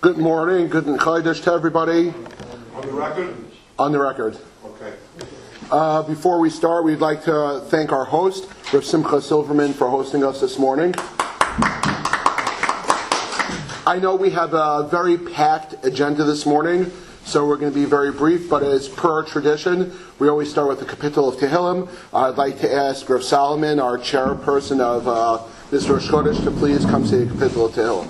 Good morning, good Chodesh to everybody. On the record? On the record. Okay. Before we start, we'd like to thank our host, Simcha Silverman, for hosting us this morning. I know we have a very packed agenda this morning, so we're going to be very brief, but as per our tradition, we always start with the Kapitel of Tehillim. I'd like to ask Rav Solomon, our chairperson of this Rosh Chodesh, to please come say the Kapitel of Tehillim.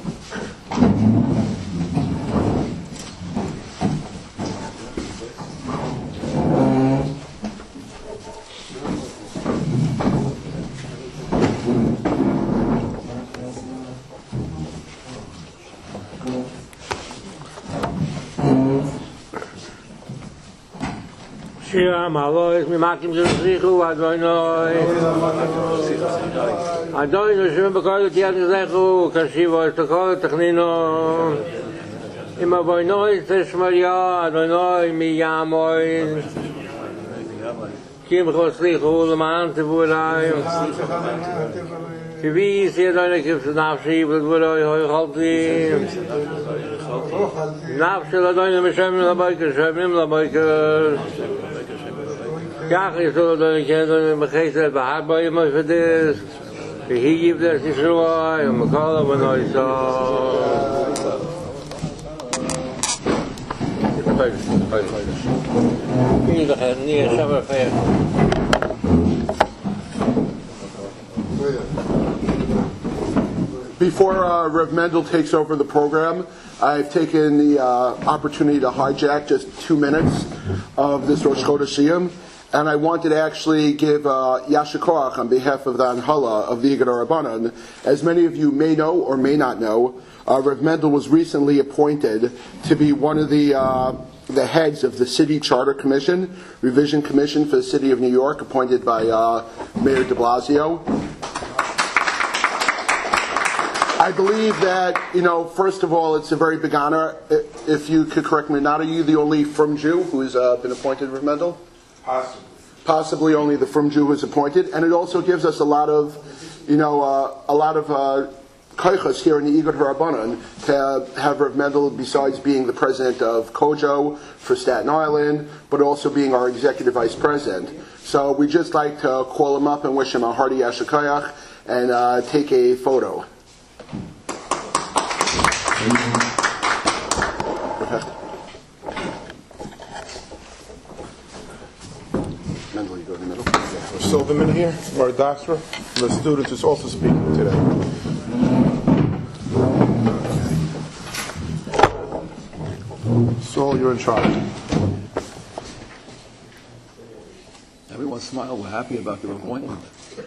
Shira Malois Mimakim Zrichu Adonai Adonai Shim Bakar Tiat Zechu Kashiva Tokol Technino Imavoinoi Teshmaria Adonai Miyamoin Kim Choslichu Laman Tivulai Kivi Adonai Kif Nafshi Vudvulai Hoy Halti Nafshi Adonai Mishem Labaika Shem Labaika Kach is all the children Mechesed Bahabai Moshe. He gives us Yeshua and Makala when I saw. Before Rev Mendel takes over the program, I've taken the opportunity to hijack just 2 minutes of this Rosh Chodesh. And I wanted to actually give Yasher Koach on behalf of the Anhala of the Igud HaRabbonim. As many of you may know or may not know, Rev Mendel was recently appointed to be one of the heads of the City Charter Commission, Revision Commission for the City of New York, appointed by Mayor de Blasio. I believe that, first of all, it's a very big honor. If you could correct me, not are you the only Frum Jew who's been appointed, Rev Mendel? Possibly only the Frum Jew was appointed, and it also gives us a lot of koichas here in the Igud HaRabbonim to have Rav Mendel, besides being the president of Kojo for Staten Island, but also being our executive vice president. So we just like to call him up and wish him a hearty Yasher Koach and take a photo. Mendel, you go in the middle. Silverman here, our doctor. The student is also speaking today. So you're in charge. Everyone smile. We're happy about your appointment. Okay.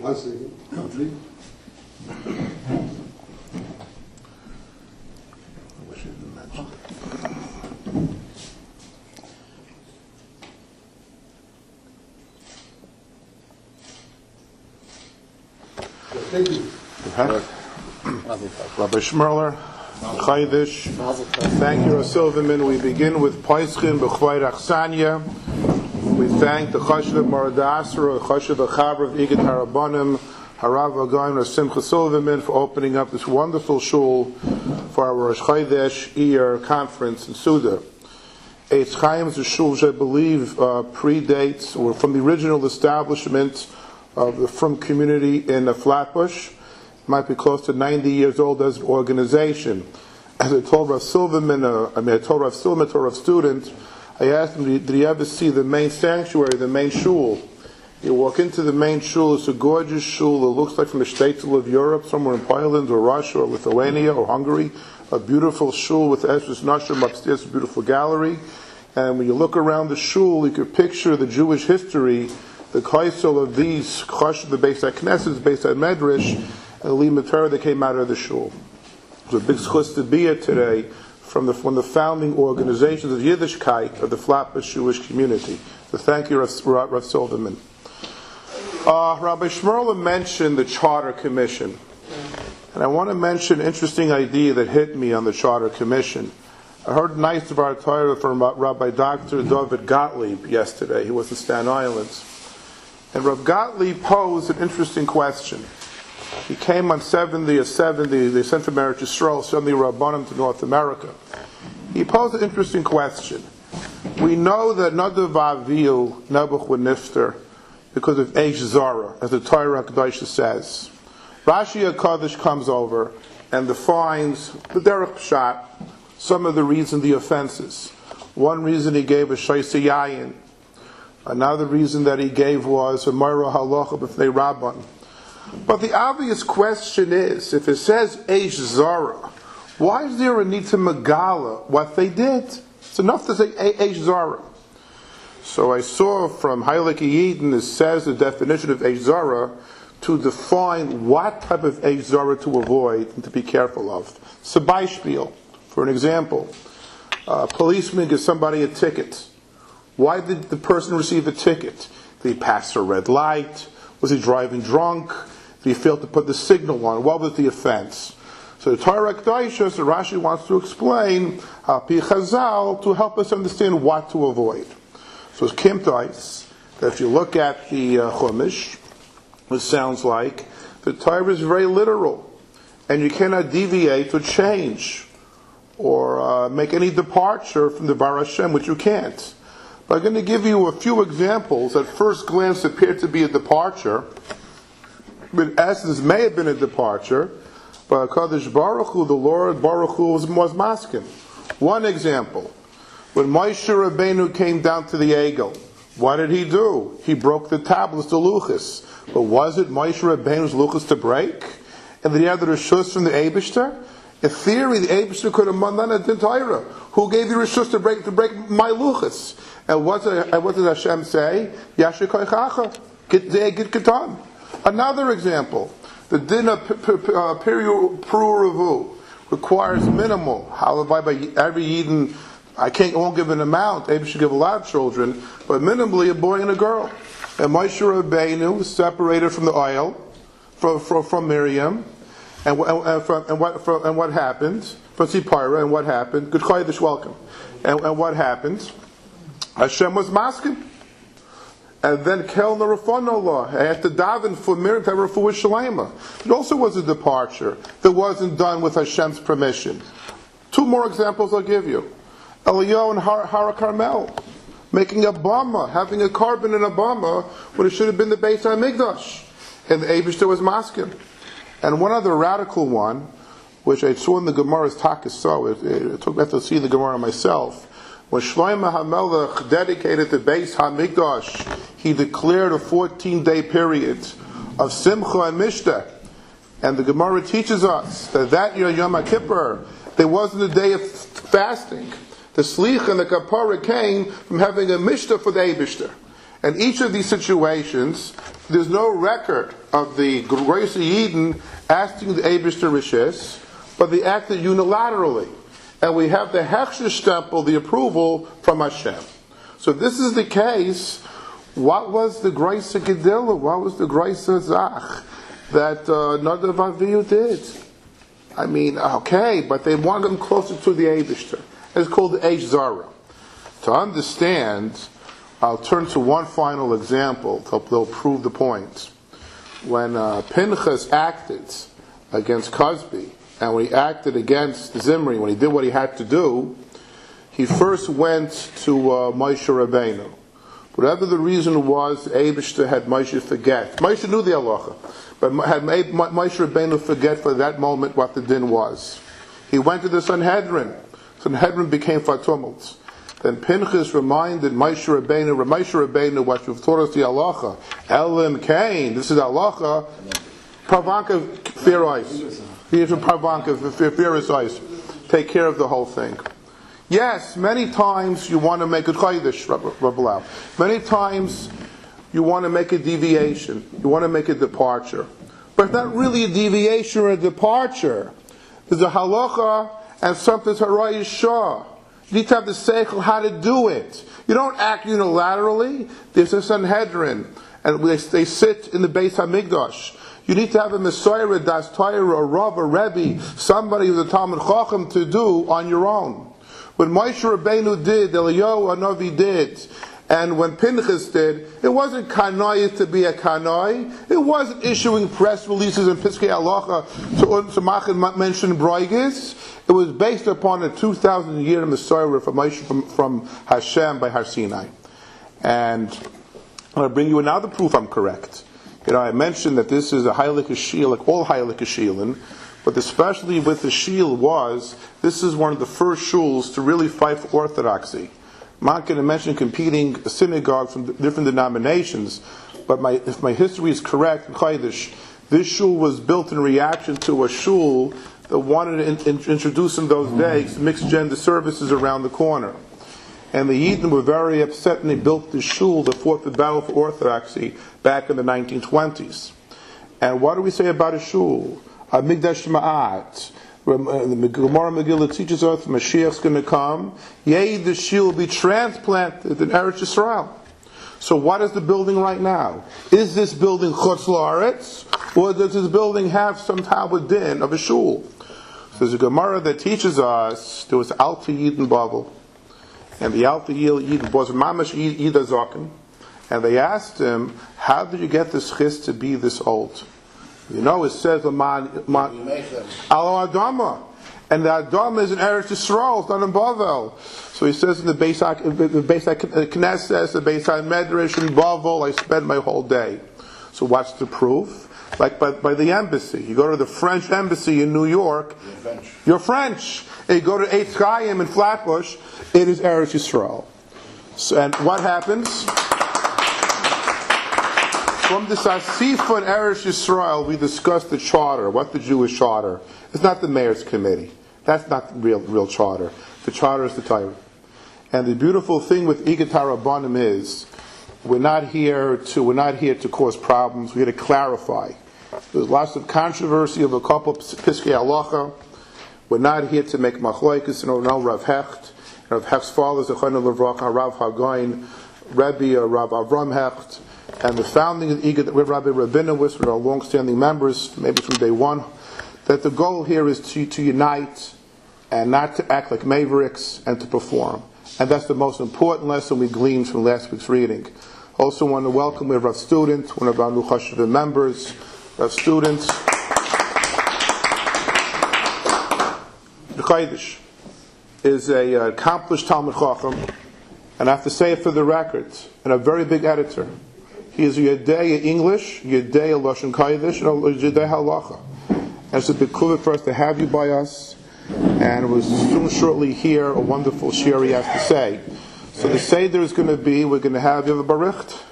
I wish you didn't mention. Thank you. Rabbi Schmerler, Chodesh. Thank you, Silverman. We begin with Poischim B'Chvay Rachsanya. We thank the Chashiv Maradasra, the Chashiv Achaber of Igud HaRabbonim, Harav Again, Simcha Silverman, for opening up this wonderful shul for our Rosh Chodesh Iyar conference in Seudah. Eitz Chaim is a shul which I believe predates, or from the original establishment of the Frum community in Flatbush. It might be close to 90 years old as an organization. As I told Rav Silverman, to a student, I asked him, did he ever see the main sanctuary, the main shul? You walk into the main shul, it's a gorgeous shul. It looks like from the shtetl of Europe, somewhere in Poland or Russia or Lithuania or Hungary. A beautiful shul with Eshes Nashim upstairs, a beautiful gallery. And when you look around the shul, you can picture the Jewish history, the kaisel of these, the Beis HaKnesset, Beis HaMedrash, and the Limud Torah that came out of the shul. There's a big schus to be here today from the founding organizations of Yiddishkeit of the Flatbush Jewish community. So thank you, Rav Silverman. Rabbi Schmerler mentioned the Charter Commission. And I want to mention an interesting idea that hit me on the Charter Commission. I heard nice of our Torah from Rabbi Dr. David Gottlieb yesterday. He was in Staten Island. And Rabbi Gottlieb posed an interesting question. He came on 70 or 70. They sent from Eretz Yisrael, sent the Rabbanim to North America. He posed an interesting question. We know that Nadav Avihu Nebuch would nifter because of Eish Zara, as the Torah HaKadosh says. Rashi HaKadosh comes over and defines the derech pshat, some of the reasons, the offenses. One reason he gave was Shaisa Yayin. Another reason that he gave was a Moira Halacha B'fnei Rabban. But the obvious question is, if it says Eish Zara, why is there a need to Megala what they did? It's enough to say Eish Zara. So I saw from Heilig Yidin, it says the definition of Eish Zara to define what type of Eish Zara to avoid and to be careful of. It's a Beispiel. For an example, a policeman gives somebody a ticket. Why did the person receive a ticket? Did he pass a red light? Was he driving drunk? Did he fail to put the signal on? What was the offense? So the Torah HaKadosh, so Rashi wants to explain Pi Chazal to help us understand what to avoid. So it's Kimtais, that if you look at the Chumash, it sounds like the Torah is very literal, and you cannot deviate or change or make any departure from the Bar Hashem, which you can't. But I'm going to give you a few examples that at first glance appear to be a departure, but in essence may have been a departure, but Kadosh Baruch Hu, the Lord Baruch Hu, was masking. One example, when Moshe Rabbeinu came down to the Egel, what did he do? He broke the tablets, the luchas. But was it Moshe Rabbeinu's luchas to break? And did he have the reshus from the Eibishter? In theory, the Eibishter could have done a din Torah. Who gave you reshus to break my luchas? And what did Hashem say? Yasher koichacha, get ketan. Another example, the din of Peru Revu requires minimal. Halavai by every Yidden, I won't give an amount. Maybe should give a lot of children, but minimally a boy and a girl. And Moshe Rabbeinu was separated from the oil, from Miriam, and what happened? From Sipira, and what happened? Good Chodesh, welcome. And what happened? Hashem was masking. And then Kel Narafon law. I had to daven for Miriam to have her for Shalema. It also was a departure that wasn't done with Hashem's permission. Two more examples I'll give you. Eliyahu and Hara Carmel, making a bama, having a carbon in a bama, when it should have been the Beis HaMikdash. And the Eibishter was masking. And one other radical one, which I saw in the Gemara's Takis, it took me to see the Gemara myself. When Shlomo HaMelech dedicated the Beis HaMikdash, he declared a 14-day period of Simcha and Mishta. And the Gemara teaches us that year, Yom HaKippur, there wasn't a day of fasting. The Slicha and the Kapara came from having a Mishta for the Eibishter. And each of these situations, there's no record of the Grace Yidin asking the Eibishter Rishis, but they acted unilaterally. And we have the Hecht stempel, the approval from Hashem. So if this is the case, what was the Grace of Gedillah? What was the Grace of Zach that Nadav Avihu did? I mean, okay, but they wanted them closer to the Eibishter. It's called the Eish Zara. To understand, I'll turn to one final example. They'll prove the point. When Pinchas acted against Cosby, and when he acted against Zimri, when he did what he had to do, he first went to Moshe Rabbeinu. Whatever the reason was, Eibishter had Moshe forget. Moshe knew the halacha, but had made Moshe Rabbeinu forget for that moment what the din was. He went to the Sanhedrin. Sanhedrin became for tumults. Then Pinchas reminded Moshe Rabbeinu, what you've taught us the halacha. Elim Cain, this is halacha. Parvanka, fear eyes. Fear his eyes. Take care of the whole thing. Yes, many times you want to make a Chodesh, Rabbi. Many times you want to make a deviation. You want to make a departure. But it's not really a deviation or a departure. There's a halacha and something's harayis shah. You need to have the seichel how to do it. You don't act unilaterally. There's a Sanhedrin, and they sit in the Beis HaMikdash. You need to have a Messiah, a Das Torah, a Rav, a Rebbe, somebody who's a Talmud Chacham to do on your own. When Moshe Rabbeinu did, Eliyahu Hanavi did, And when Pinchas did, it wasn't kanoi to be a kanoi. It wasn't issuing press releases and piskei halacha to mention broigis. It was based upon a 2,000-year Messiah from Hashem by Har Sinai. And I'm going to bring you another proof I'm correct. I mentioned that this is a Heilig Shil, like all Heilig Shilin, but especially with the Shil this is one of the first shuls to really fight for orthodoxy. I'm not going to mention competing synagogues from different denominations, but if my history is correct, in Chodesh, this shul was built in reaction to a shul that wanted to introduce in those days mixed gender services around the corner. And the Yidden were very upset, and they built this shul that fought the battle for orthodoxy back in the 1920s. And what do we say about a shul? A Migdash Ma'at. The Gemara Megillah teaches us Mashiach's going to come. Yea, the shul will be transplanted in Eretz Yisrael. So what is the building right now? Is this building Chutz La'aretz, or does this building have some Talmud din of a shul? So there's a Gemara that teaches us there was Alta Yidden Bavel, and the Alta Yidden was Mamash Yida Zokin, and they asked him, how did you get this chis to be this old? It says Al Adama, and the Adama is in Eretz Yisrael, it's not in Bavel. So he says in the Beis Knesset, the Beis Medrash in Bavel, I spent my whole day. So what's the proof? Like by the embassy. You go to the French embassy in New York, you're French. And you go to Eitz Chaim in Flatbush, it is Eretz Yisrael. So, and what happens? From this Asifa in Eretz Yisrael, we discussed the charter. What's the Jewish charter? It's not the mayor's committee. That's not the real charter. The charter is the Torah. And the beautiful thing with Igud HaRabbonim is, we're not here to cause problems. We're here to clarify. There's lots of controversy of a couple of piskei halacha. We're not here to make machloikis. No Rav Hecht. Rav Hecht's father is Zechon Levracha, Rav Hagoin, Rebbe Rav Avram Hecht. And the founding of Igud, Rabbi Rabbinical, with our long-standing members, maybe from day one, that the goal here is to unite and not to act like mavericks and to perform. And that's the most important lesson we gleaned from last week's reading. Also want to welcome our student, one of our new Chashuva members, our students. The Chodesh is an accomplished Talmud Chacham, and I have to say it for the record, and a very big editor. He is a Yedei English, Yedei Lashon Kodesh, and Yedei Halacha. And it's a big kuvit for us to have you by us. And we'll soon shortly hear a wonderful shir he has to say. So the Seudah is going to be, we're going to have, you have a baricht?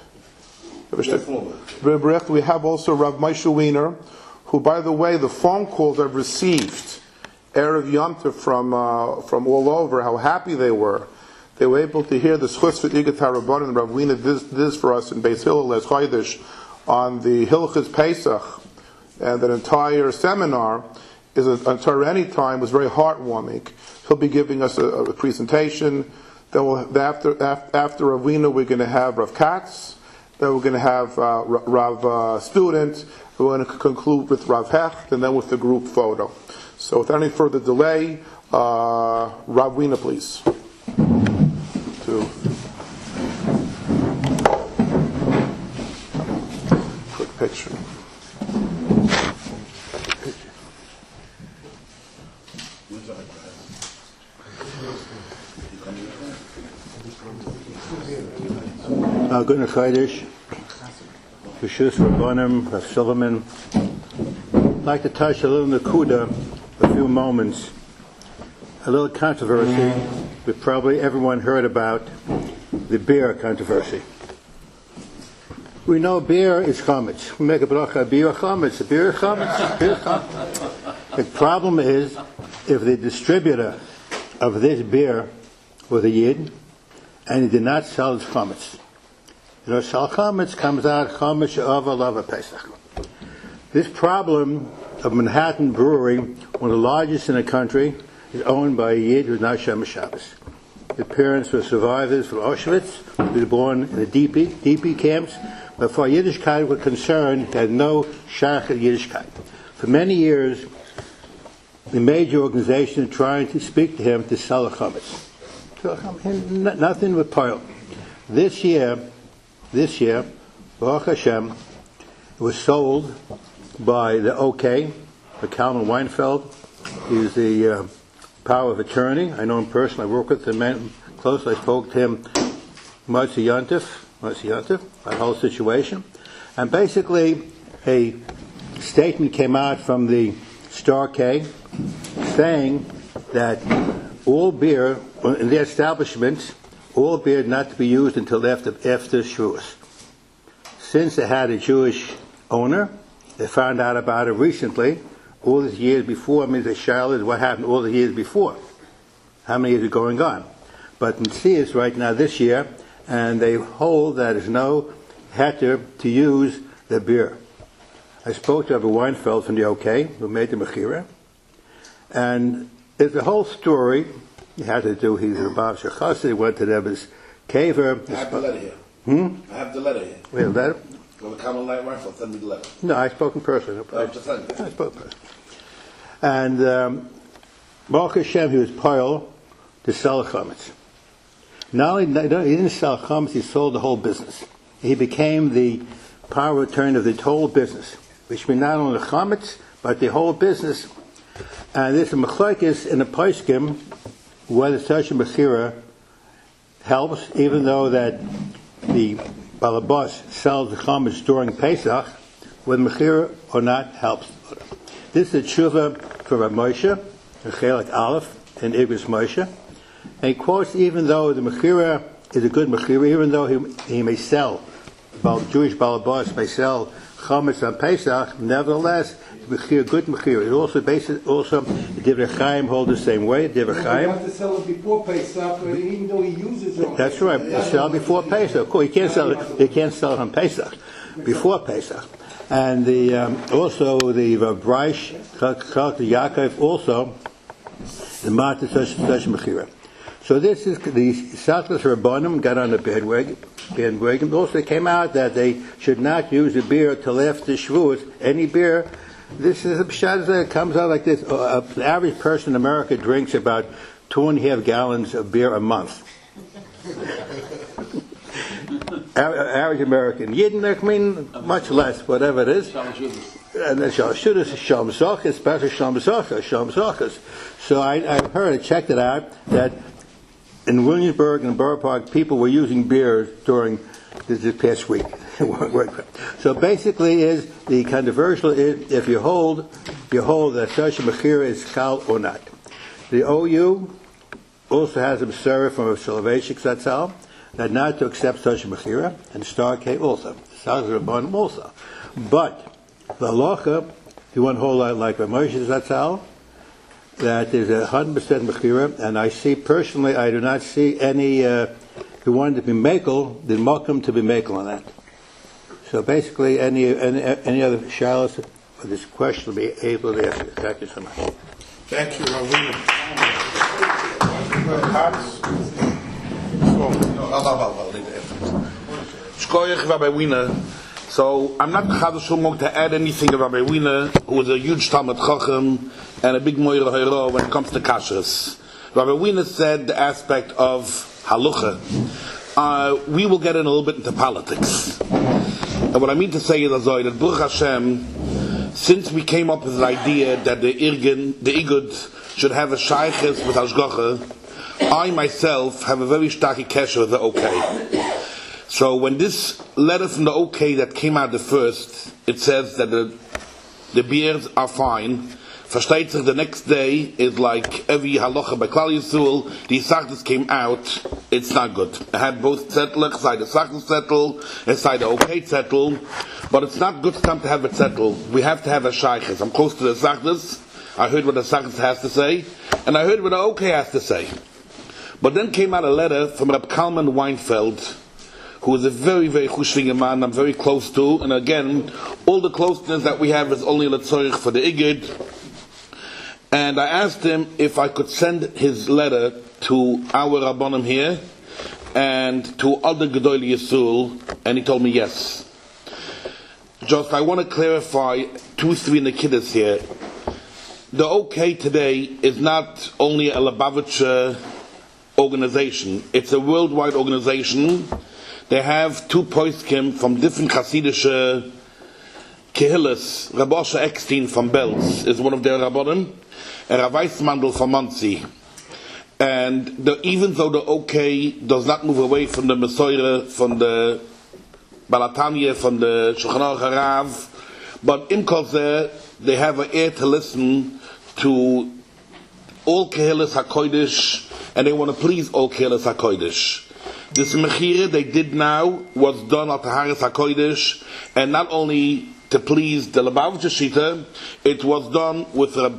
Baricht. We have also Rav Moshe Weiner, who, by the way, the phone calls I've received, Erev Yom Tov from all over, how happy they were. They were able to hear the schutz for Igud HaRabbonim, and Rav Weiner did this for us in Beis Hillel last Chodesh on the Hilchos Pesach, and that entire seminar is entire any time was very heartwarming. He'll be giving us a presentation. Then after Rav Weiner, we're going to have Rav Katz. Then we're going to have Rav Student. We're going to conclude with Rav Hecht, and then with the group photo. So without any further delay, Rav Weiner, please. Quick picture. Good Chodesh, Rosh Rabbonim, Rav Silverman. I'd like to touch a little Nakuda, a few moments. A little controversy that probably everyone heard about, the beer controversy. We know beer is chametz. We make a bracha, beer chametz, beer chametz, beer chametz. The problem is, if the distributor of this beer was a Yid, and he did not sell his chametz. Shal chametz comes out chametz of lava Pesach. This problem of Manhattan Brewery, one of the largest in the country, is owned by a Yid who's not Shem Shabbos. His parents were survivors from Auschwitz. He was born in the DP camps. But for Yiddishkeit were concerned, he had no shach of Yiddishkeit. For many years, the major organization tried to speak to him to sell a chametz. Nothing but pile. This year, Baruch Hashem, it was sold by the OK, the Kalman Weinfeld. He's the power of attorney. I know him personally. I work with him closely. I spoke to him Motzi Yontif, that whole situation. And basically, a statement came out from the Star K saying that all beer, in the establishments, all beer not to be used until after Shavuos. Since they had a Jewish owner, they found out about it recently. All these years before, I mean, the Schmerler is what happened all the years before. How many years are going on? But in is right now this year, and they hold that there's no heter to use the beer. I spoke to Rabbi Weinfeld from the OK, who made the Mechira, and it's a whole story. He had to do, he's a Baal Shechassid, he went to Rebbe's caver. I have the letter here. I have the letter here. We have that? Go to Common Light Rifle, send me the letter. No, I spoke in person. Oh, just send it. I spoke in person. And Baruch Hashem, he was poil to sell chametz. Not only he didn't sell chametz, he sold the whole business. He became the power of attorney of the whole business, which means not only the chametz, but the whole business. And this machlokes in the poskim, whether such a mechira helps, even though that the balabas sells the chametz during Pesach, whether mechira or not helps. This is a tshuva for Rav Moshe, Chelik Aleph, and Igud Moshe. And he quotes, even though the mechira is a good mechira, even though he may sell, Jewish balabas may sell chametz on Pesach, nevertheless, mechira, good mechira. It also Divrei Chaim hold the same way. Divrei Chaim. You have to sell it before Pesach, even though he uses it. That's right. Sell before Pesach. Of course, he can't sell it. He can't sell it on Pesach, before Pesach. And the also the Braish, Yaakov, also the Mata such mechira. So this is the Saklas Rabbonim got on the bandwagon. Also, it came out that they should not use the beer till after Shavuos. Any beer. This is a pshat that comes out like this. The average person in America drinks about 2.5 gallons of beer a month. Average American. Yidden, I mean, much less, whatever it is. And then Seudah is Shalom Zochas, especially Shalom Zochas. So I heard, I checked it out, that in Williamsburg and Borough Park, people were using beer during this past week. So basically, is the controversial is if you hold that such a mechira is chal or not. The OU also has a server from a Soloveitchik Zatzal that not to accept such a mechira, and the Star K also, the Saklas Rabbonim also. But the halacha, you want to hold out like Moshe Zatzal, that there's 100% mechira, and I see personally, I do not see any who wanted to be makel, did mokum to be makel on that. So basically, any other shalos for this question will be able to answer. Thank you so much. Thank you, Ravina. Shkoyach Rabbi Weiner. So I'm not going to add anything to Rabbi Weiner, who is a huge Talmud Chacham and a big Moira Hira when it comes to kashrus. Rabbi Weiner said the aspect of halucha. We will get in a little bit into politics. And what I mean to say is that Baruch Hashem, since we came up with the idea that the Igud should have a shaykhis with hashgacha, I myself have a very stark kesher with the OK. So when this letter from the OK that came out the first, it says that the beers are fine. Versteht sich, the next day is like every halacha by Klal Yisrael, the Sachlis came out, it's not good. I had both zettel, side the Sachlis zettel, and side the OK zettel, but it's not good time to have a zettel. We have to have a shaykhis. I'm close to the Sachlis, I heard what the Sachlis has to say, and I heard what the OK has to say. But then came out a letter from Reb Kalman Weinfeld, who is a very, very chushvinger man I'm very close to, and again, all the closeness that we have is only l'tzorich for the Igud. And I asked him if I could send his letter to our Rabbonim here and to other Gedolei Yisrael, and he told me yes. Just I want to clarify 2-3 Nikitas here. The OK today is not only a Lubavitcher organization, it's a worldwide organization, they have two poskim from different Hasidische Kehillas. Moshe Eckstein from Belz is one of their Rabbonim, and Rav Weissmandel from Muncie. And even though the OK does not move away from the Mesorah, from the Balatanya, from the Shulchan Aruch Harav, but in Kozeh, they have an ear to listen to all Kehillas HaKodesh, and they want to please all Kehillas HaKodesh. This Mechira they did now was done at Taharas HaKodesh, and not only to please the Lubavitcher Shita, it was done with the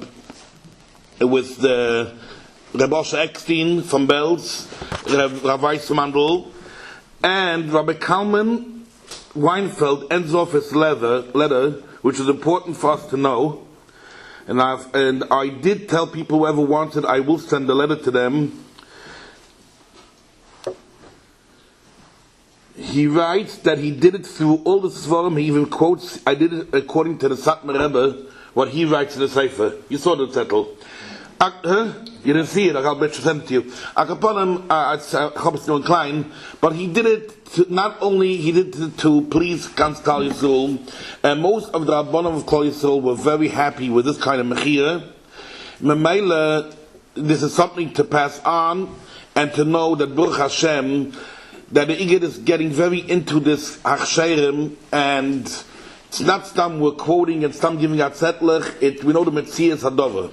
Reb Moshe Eckstein from Belz, Rav Weissmandel, and Rabbi Kalman Weinfeld ends off his letter, which is important for us to know. And I did tell people whoever wanted, I will send a letter to them. He writes that he did it through all the Svarim. He even quotes, I did it according to the Satmar Rebbe, what he writes in the Sefer. You saw the title. You didn't see it, I'll bet you send it to you. I hope it's no incline, but he did it not only, he did it to please Ganz Klal Yisrael, and most of the Rabbanim of Klal Yisrael were very happy with this kind of Mechira. Memela, this is something to pass on, and to know that Baruch Hashem, that the Igud is getting very into this Achsherim, and it's not some we're quoting and some giving out Zettlech, we know the Metzias Hadover.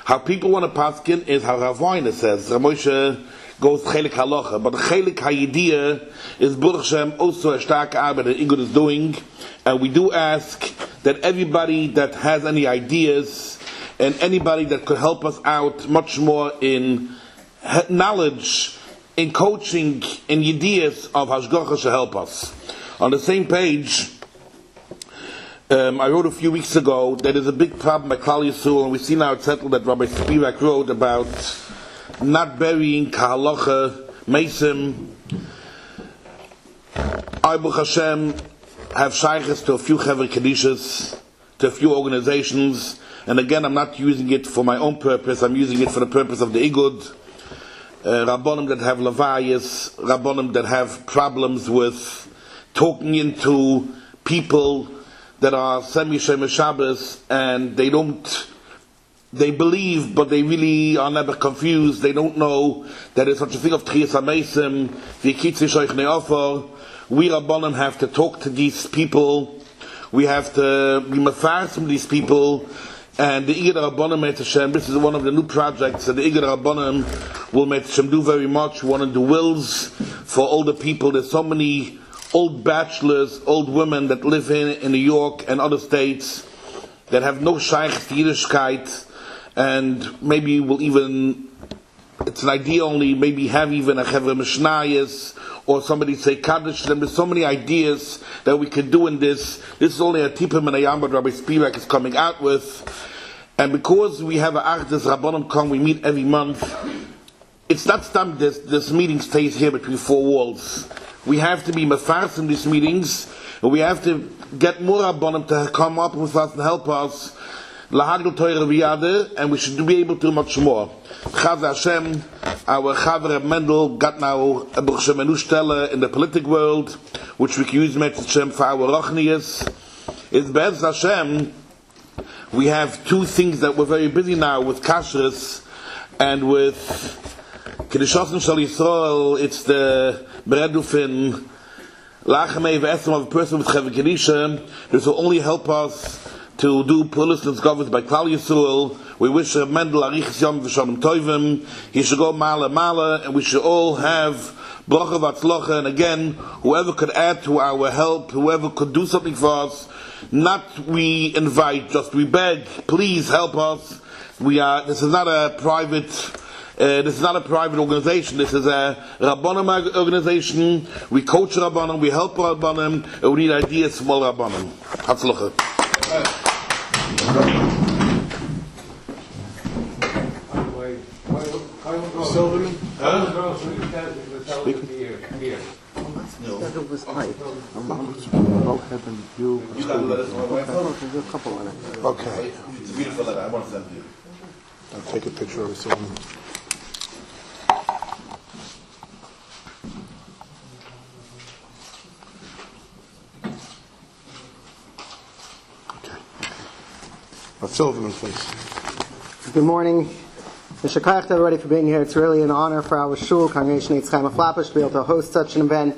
How people want to paskin is how Rav Weiner says. Rav Moshe goes chelik halacha, but the chelik hayidiyah is Baruch Hashem also a stark arbeit that Igud is doing, and we do ask that everybody that has any ideas and anybody that could help us out much more in knowledge, in coaching, in ideas of Hashgacha should help us. On the same page, I wrote a few weeks ago that there's a big problem at Klal Yisrael, and we see now it's settled that Rabbi Spivak wrote about not burying Kahalacha, Mesim. I, Baruch Hashem, have shaykhs to a few Chaver Kedishas, to a few organizations, and again I'm not using it for my own purpose, I'm using it for the purpose of the Igud. Rabbonim that have Levayas, Rabbonim that have problems with talking into people that are semi-Shemesh Shabbos, and they believe, but they really are never confused. They don't know that there's such a thing of Tchias HaMeisim, V'yikitzi Shoich Ne'ofor. We Rabbanim have to talk to these people. We have to be mefarsim from these people. And the Igud HaRabbonim, Hashem, this is one of the new projects, and the Igud HaRabbonim will Hashem do very much. We want to do wills for all the people. There's so many old bachelors, old women that live in New York and other states that have no shaykh to Yiddishkeit, and maybe will even, it's an idea only, maybe have even a Chevre Mishnayis, or somebody say Kaddish. And there's so many ideas that we could do in this. This is only a tipim and a yam, but Rabbi Spivak is coming out with. And because we have a Achdus Rabbanim come, we meet every month. It's not stam this meeting stays here between four walls. We have to be mefars in these meetings, and we have to get more Rabbanim to come up with us and help us. Lahagel Torah V'yade, and we should be able to do much more. Chaz Hashem, our Chaver Mendel got now a Baruch Hashem Stelle in the political world, which we can use Hashem for our Rochnias. It's Be'ez Hashem. We have two things that we're very busy now with Kashrus and with Kedushasim Shal Yisrael. It's the Beredufin Lachamei V'esem of a person with Chaver Kedisha. This will only help us to do policies governed by Klal Yisrael. We wish Mendel Arichas Yom V'Shalom Tovim. He should go Mala, and we should all have Bracha V'Atzlocha. And again, whoever could add to our help, whoever could do something for us, not we invite, just we beg, please help us. This is not a private organization. This is a Rabbanim organization. We coach Rabbanim, we help Rabbanim, and we need ideas from all Rabbanim. Hatzlocha. Silverman? Okay. It's a beautiful letter. I want to send you. I'll take a picture of it. Silverman. Silverman, please. Good morning. Mishakayach to everybody for being here. It's really an honor for our shul, Congregation Eitz Chaim HaFlapish, to be able to host such an event.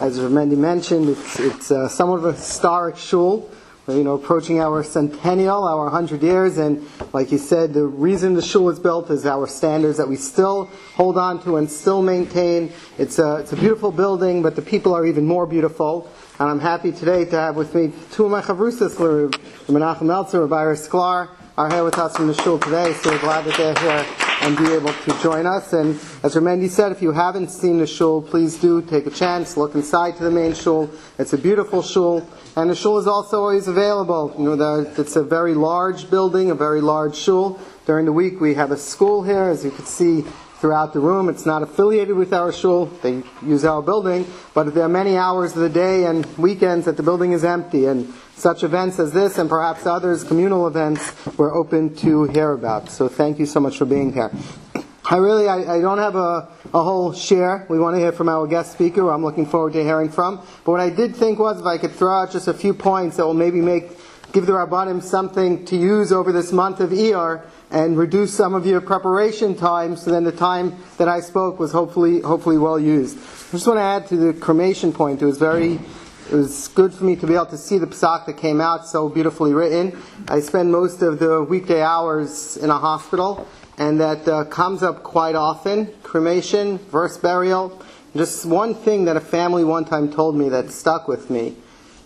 As Mendy mentioned, it's somewhat of a historic shul. We're, approaching our centennial, our 100 years, and like you said, the reason the shul was built is our standards that we still hold on to and still maintain. It's a beautiful building, but the people are even more beautiful. And I'm happy today to have with me two of my chavrusas, Menachem Meltzer, Rabbi Sklar, are here with us from the shul today, so we're glad that they're here and be able to join us. And as Ramendi said, if you haven't seen the shul, please do take a chance, look inside to the main shul. It's a beautiful shul, and the shul is also always available. It's a very large building, a very large shul. During the week we have a school here, as you can see throughout the room. It's not affiliated with our shul, they use our building, but there are many hours of the day and weekends that the building is empty, and such events as this and perhaps others, communal events, we're open to hear about. So thank you so much for being here. I don't have a whole share. We want to hear from our guest speaker, who I'm looking forward to hearing from. But what I did think was if I could throw out just a few points that will maybe give the Rabbanim something to use over this month of Iyar and reduce some of your preparation time, so then the time that I spoke was hopefully well used. I just want to add to the cremation point. It was good for me to be able to see the psak that came out so beautifully written. I spend most of the weekday hours in a hospital, and that comes up quite often. Cremation, verse burial. Just one thing that a family one time told me that stuck with me.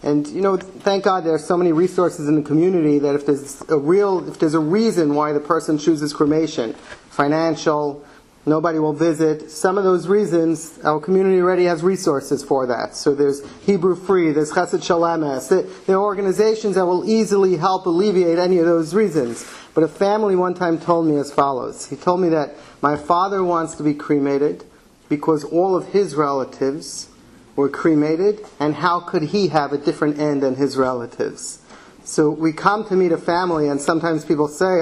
And thank God there are so many resources in the community that if there's a reason why the person chooses cremation, financial, nobody will visit, some of those reasons, our community already has resources for that. So there's Hebrew Free, there's Chesed Shalemes, there are organizations that will easily help alleviate any of those reasons. But a family one time told me as follows. He told me that my father wants to be cremated because all of his relatives were cremated, and how could he have a different end than his relatives? So we come to meet a family, and sometimes people say,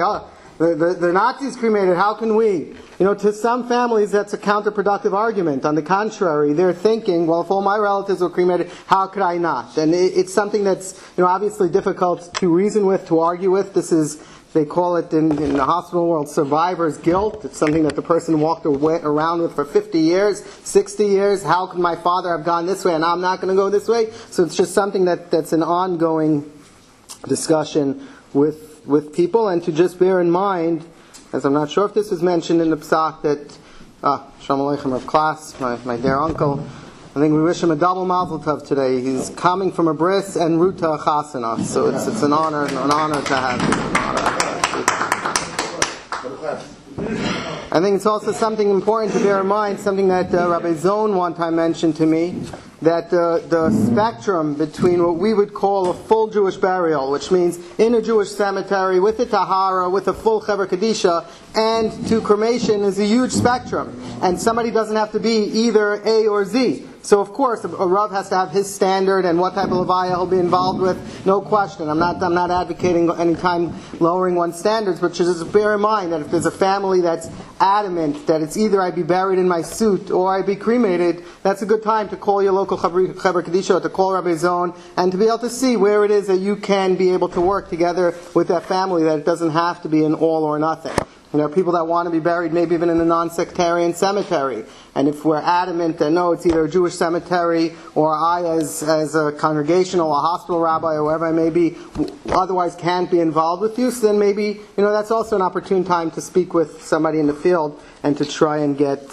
the Nazis cremated, how can we? To some families that's a counterproductive argument. On the contrary, they're thinking, well, if all my relatives were cremated, how could I not? And it's something that's obviously difficult to reason with, to argue with. This is, they call it in the hospital world, survivor's guilt. It's something that the person walked around with for 50 years, 60 years. How could my father have gone this way and I'm not going to go this way? So it's just something that's an ongoing discussion with people. And to just bear in mind, as I'm not sure if this was mentioned in the psak, that Shalom Aleichem of Klass, my dear uncle, I think we wish him a double mazel tov today. He's coming from a bris and route to a chasana, so it's an honor to have him. I think it's also something important to bear in mind, something that Rabbi Zon one time mentioned to me, that the spectrum between what we would call a full Jewish burial, which means in a Jewish cemetery, with a tahara, with a full Chaver Kadisha, and to cremation is a huge spectrum. And somebody doesn't have to be either A or Z. So of course a Rav has to have his standard and what type of levaya he'll be involved with, no question. I'm not advocating any time lowering one's standards, but just bear in mind that if there's a family that's adamant that it's either I be buried in my suit or I be cremated, that's a good time to call your local Chaver Kadisha or to call Rabbi Zon and to be able to see where it is that you can be able to work together with that family, that it doesn't have to be an all or nothing. There are people that want to be buried maybe even in a non-sectarian cemetery. And if we're adamant that no, it's either a Jewish cemetery or I as a congregational, a hospital rabbi or whoever I may be, otherwise can't be involved with you, so then maybe, that's also an opportune time to speak with somebody in the field and to try and get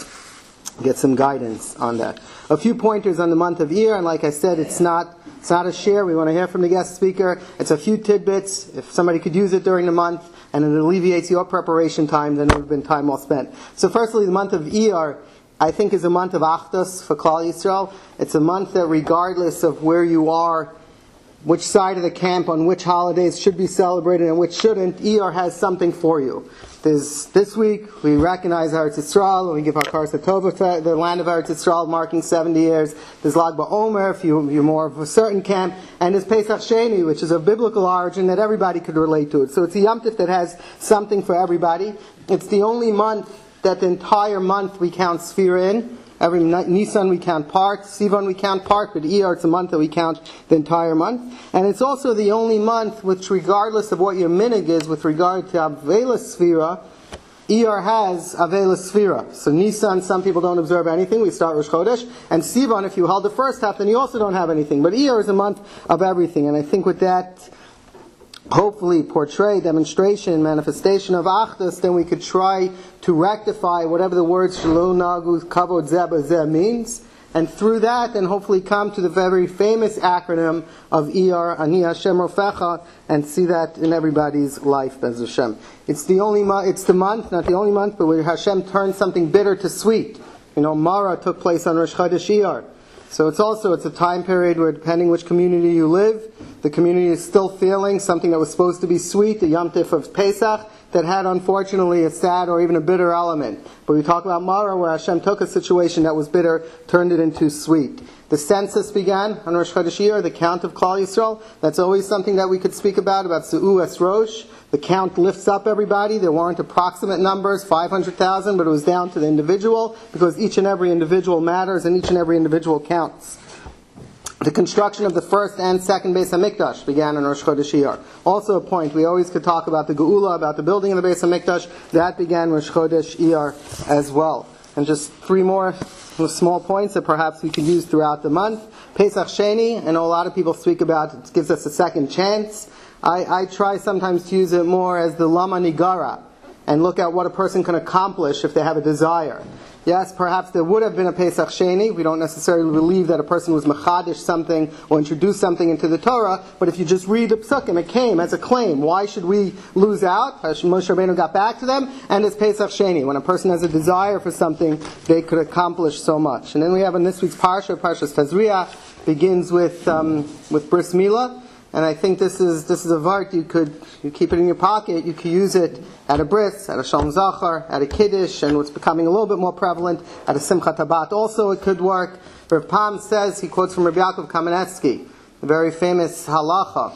some guidance on that. A few pointers on the month of Iyar, and like I said, it's not a share. We want to hear from the guest speaker. It's a few tidbits. If somebody could use it during the month and it alleviates your preparation time, then it would have been time well spent. So firstly, the month of Iyar, I think, is a month of Achdus for Klal Yisrael. It's a month that regardless of where you are, which side of the camp, on which holidays should be celebrated and which shouldn't, Iyar has something for you. This week, we recognize Eretz Yisrael, and we give Hakar Satova to the land of Eretz Yisrael, marking 70 years. There's Lag BaOmer, if you're more of a certain camp, and there's Pesach Sheni, which is of biblical origin that everybody could relate to it. So it's a Yom Tif that has something for everybody. It's the only month that the entire month we count Sfira in. Every Nisan we count part, Sivan we count part, but Iyar it's a month that we count the entire month. And it's also the only month which, regardless of what your minig is with regard to Avela Sfira, Iyar has Avela Sfira. So Nisan, some people don't observe anything. We start Rosh Chodesh. And Sivan, if you held the first half, then you also don't have anything. But Iyar is a month of everything. And I think with that, hopefully portray, demonstration, manifestation of Achdus, then we could try to rectify whatever the words Shalom Nagu Kavod Zeba Zeh means. And through that, then hopefully come to the very famous acronym of Iyar, Ani Hashem Rofecha, and see that in everybody's life, Bez Hashem. It's the month, not the only month, but where Hashem turns something bitter to sweet. Mara took place on Rosh Chodesh Iyar. So it's a time period where, depending which community you live, the community is still feeling something that was supposed to be sweet, the Yom Tif of Pesach, that had unfortunately a sad or even a bitter element. But we talk about Mara, where Hashem took a situation that was bitter, turned it into sweet. The census began on Rosh Chodesh Iyar, the count of Klal Yisrael. That's always something that we could speak about Seudah Rosh. The count lifts up everybody. There weren't approximate numbers, 500,000, but it was down to the individual, because each and every individual matters and each and every individual counts. The construction of the first and second Beis HaMikdash began on Rosh Chodesh Iyar. Also a point, we always could talk about the Geula, about the building of the Beis HaMikdash. That began Rosh Chodesh Iyar as well. And just three more small points that perhaps we could use throughout the month. Pesach Sheni, I know a lot of people speak about it gives us a second chance. I try sometimes to use it more as the Lama Nigara, and look at what a person can accomplish if they have a desire. Yes, perhaps there would have been a Pesach Sheni. We don't necessarily believe that a person was mechadish something or introduced something into the Torah, but if you just read the psukim, it came as a claim. Why should we lose out? Moshe Rabbeinu got back to them, and it's Pesach Sheni. When a person has a desire for something, they could accomplish so much. And then we have in this week's Parsha, Parshas Tazriah, begins with Bris Milah. And I think this is a vart you keep it in your pocket. You could use it at a bris, at a shalom zachar, at a kiddush, and what's becoming a little bit more prevalent at a simcha tabat. Also, it could work. Rav Pam says, he quotes from Rabbi Yaakov Kamenetsky, the very famous halacha,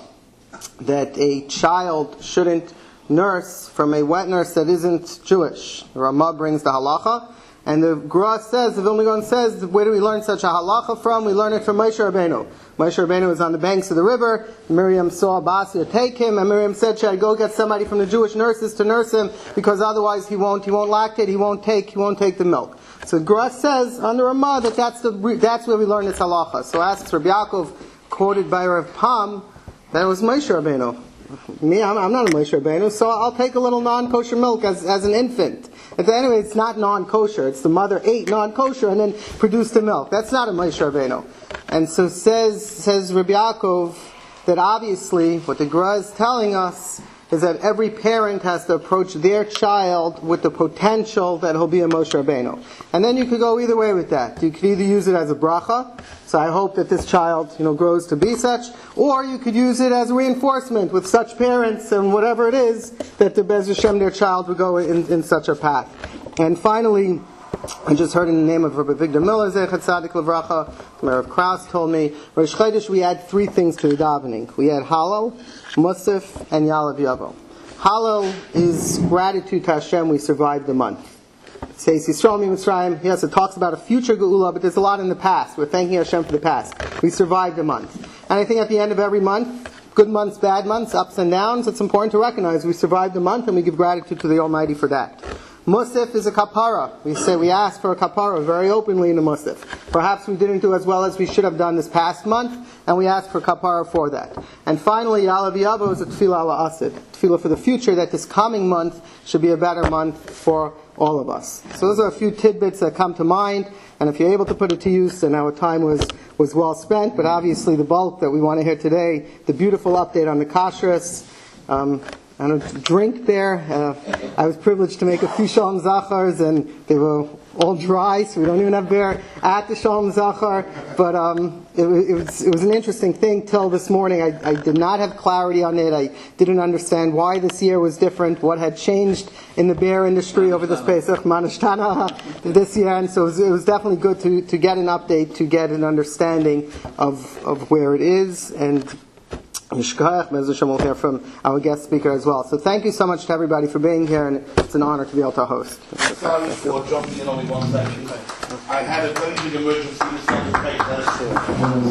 that a child shouldn't nurse from a wet nurse that isn't Jewish. The Ramah brings the halacha. And the Gra says, the Vilna Gaon says, where do we learn such a halacha from? We learn it from Moshe Rabbeinu. Moshe Rabbeinu was on the banks of the river. Miriam saw Basir take him, and Miriam said, should I go get somebody from the Jewish nurses to nurse him, because otherwise he won't lactate, he won't take the milk. So Gra says on the Ramah that that's where we learn this halacha. So asks Rabbi Yaakov, quoted by Rav Pam, that it was Moshe Rabbeinu. Me, I'm not a Moshe Rabbeinu, so I'll take a little non-kosher milk as an infant. Anyway, it's not non-kosher. It's the mother ate non-kosher and then produced the milk. That's not a Moshe Rabbeinu. And so says Rabbi Yaakov that obviously what the Gra is telling us is that every parent has to approach their child with the potential that he'll be a Moshe Rabbeinu. And then you could go either way with that. You could either use it as a bracha, so I hope that this child grows to be such, or you could use it as a reinforcement with such parents and whatever it is, that the Bez Hashem, their child, would go in such a path. And finally, I just heard in the name of Rabbi Victor Miller, Zechat Tzadik Levracha, Mayor of Klass told me, Rosh Chodesh we add three things to the davening. We add Hallel, Musaf, and Yalav Yavo. Hallel is gratitude to Hashem, we survived the month. It says Yisrael Mitzrayim, yes, it talks about a future Geula, but there's a lot in the past. We're thanking Hashem for the past. We survived the month. And I think at the end of every month, good months, bad months, ups and downs, it's important to recognize we survived the month and we give gratitude to the Almighty for that. Musaf is a kapara. We ask for a kapara very openly in the Musaf. Perhaps we didn't do as well as we should have done this past month, and we ask for kapara for that. And finally, Yalav Yavo is a tefillah la'asid, tefillah for the future, that this coming month should be a better month for all of us. So those are a few tidbits that come to mind, and if you're able to put it to use, then our time was well spent. But obviously the bulk that we want to hear today, the beautiful update on the kashrus, I don't drink there. I was privileged to make a few Shalom Zachars, and they were all dry, so we don't even have beer at the Shalom Zachar. But it was an interesting thing till this morning. I did not have clarity on it. I didn't understand why this year was different, what had changed in the beer industry over this Pesach, Manashtana, this year. And so it was definitely good to get an update, to get an understanding of where it is. And Mishkach, Bez Hashem, we'll hear from our guest speaker as well. So thank you so much to everybody for being here, and it's an honor to be able to host. Sorry for jumping in only 1 second. I had a very big emergency in the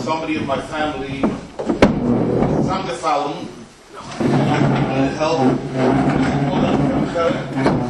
somebody of my family, Zangefallen,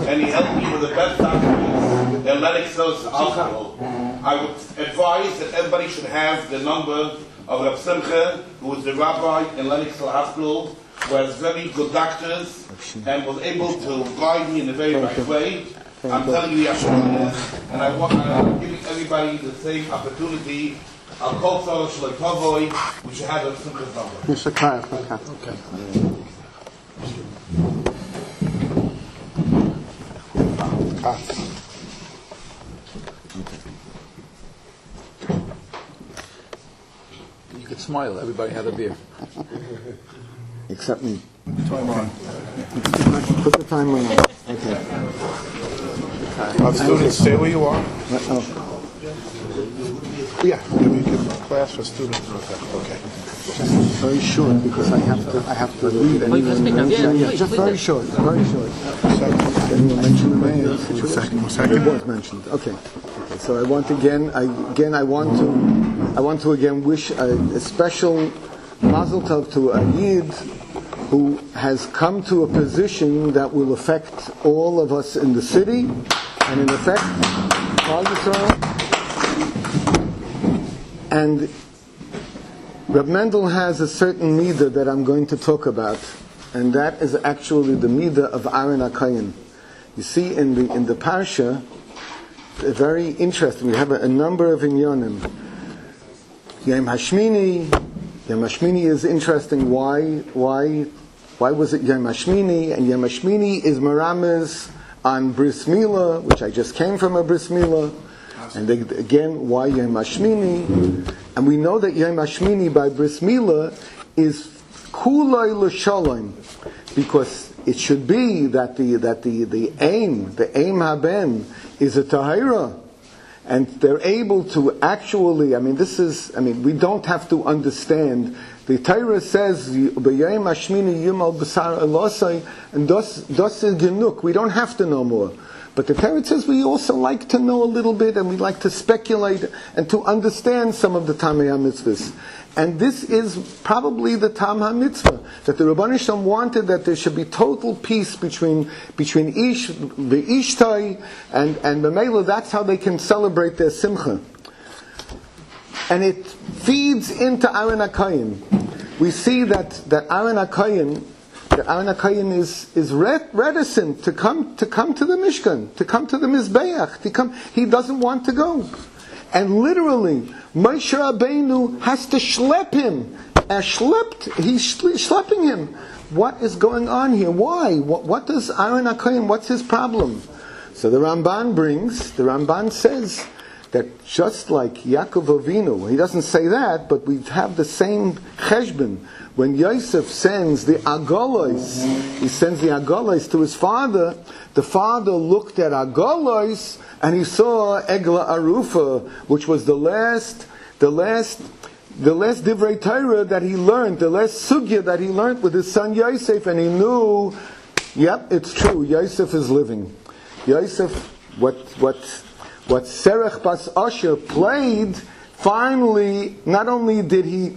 and he helped me with the best documents, the Lennox's alcohol. I would advise that everybody should have the number of Rav Simcha, who is the rabbi in Lennoxville Hospital, who has very good doctors and was able to guide me in a very right way. I'm telling you, Yashua, and I'm giving everybody the same opportunity. I'll call Tzara Shalai, we should have a Simcha's number. Okay. You could smile. Everybody had a beer. Except me. Time on. Put the timer on. Okay. Students, stay where you are. Oh. Yeah, maybe you give a class for students. Okay. Just very short because I have to read. Just very short. Anyone mention the name? Second. It was mentioned. Okay. So I want to again wish a special mazel tov to a Yid who has come to a position that will affect all of us in the city, and in effect, all Yisrael. And Reb Mendel has a certain midah that I'm going to talk about, and that is actually the midah of Aaron HaKohen. You see in the parsha, very interesting. We have a number of inyanim. Yom Hashmini is interesting. Why was it Yom Hashmini? And Yom Hashmini is Merames on Bris Milah, which I just came from a Bris Milah. And again, why Yom Hashmini? And we know that Yom Hashmini by Bris Milah is Kulay L'Shalom, because it should be that the aim haben is a tahira, and they're able to actually. We don't have to understand. The Torah says b'yom hashmini yumal b'sar elosai, and das is genuk. We don't have to know more. But the Torah says we also like to know a little bit, and we like to speculate and to understand some of the Tamei HaMitzvahs. And this is probably the Tam HaMitzvah, that the Rabbanim Shalom wanted that there should be total peace between the Ishtai and B'meila. That's how they can celebrate their Simcha. And it feeds into Aaron HaKohen. We see that Aaron HaKohen is reticent to come to the Mishkan, to come to the Mizbeach. He doesn't want to go. And literally, Moshe Rabbeinu has to schlep him. He's schlepping him. What is going on here? Why? What does Aaron HaKohen, what's his problem? So the Ramban says that just like Yaakov Avinu, he doesn't say that, but we have the same cheshbon. When Yosef sends the Agolos, to his father, the father looked at Agolos and he saw Egla Arufa, which was the last Divrei Torah that he learned, the last sugya that he learned with his son Yosef, and he knew, yep, it's true, Yosef is living. Yosef, what Serech Bas Asher played, finally, not only did he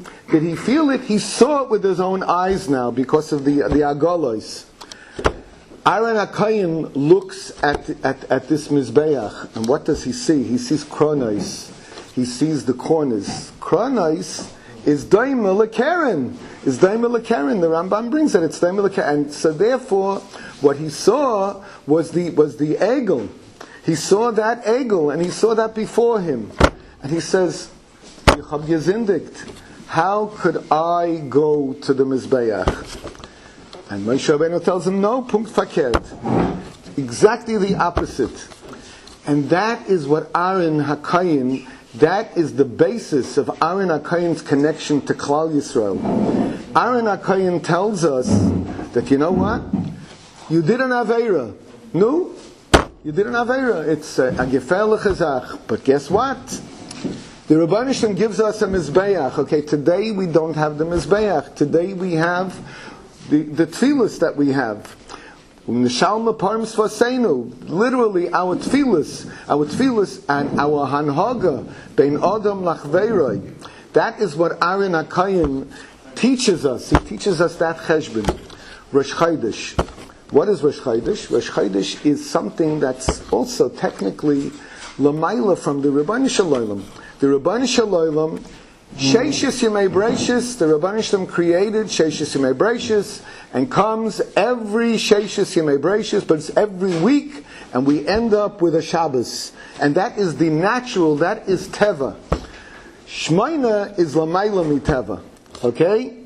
feel it, he saw it with his own eyes now because of the Agolos. Aaron HaKohen looks at this Mizbeach, and what does he see? He sees kronos. He sees the corners. Kronos is Daimel Keren. The Rambam brings that it's Daimel Keren. And so therefore, what he saw was the egel. He saw that egel, and he saw that before him. And he says, how could I go to the Mizbeach? And Moshe Rabbeinu tells him, no, punkt fakert. Exactly the opposite. And that is what Aaron HaKohen, that is the basis of Aaron HaKohen's connection to Klal Yisrael. Aaron HaKohen tells us that, you know what? You did an Aveira. No? You did an Aveira. It's a Gefer L'Chazach. But guess what? The Rebbeinu Shalom gives us a Mizbeach. Okay, today we don't have the Mizbeach. Today we have the tefillas that we have. Nishalma parms faseinu. Literally, our tefillas and our hanhaga bein adam lachveiroi. That is what Aaron HaKohen teaches us. He teaches us that cheshbon. Rosh Chodesh. What is Rosh Chodesh? Rosh Chodesh is something that's also technically lamaila from the Rebbeinu Shalom. The Rebbeinu Shalom, Sheishis Yemei Breishis, the Rebbeinu Shalom created Sheishis Yemei Breishis, and comes every Sheishis Yemei Breishis, but it's every week, and we end up with a Shabbos. And that is the natural, that is Teva. Shmeina is Lamaila Miteva. Okay?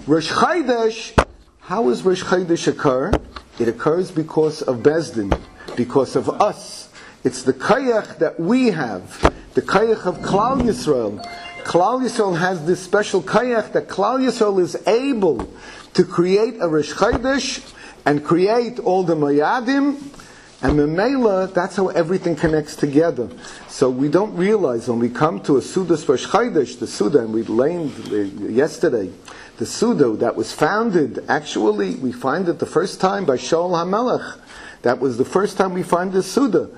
Rosh Chodesh, how does Rosh Chodesh occur? It occurs because of Bezdin, because of us. It's the kayach that we have, the kayach of Klal Yisrael. Klal Yisrael has this special kayach that Klal Yisrael is able to create a Rosh Chodesh and create all the Moyadim, and Memela, that's how everything connects together. So we don't realize when we come to a Seudah Rosh Chodesh, the Seudah, and we learned yesterday, the Seudah that was founded, actually, we find it the first time by Shaul HaMelech. That was the first time we find the Seudah.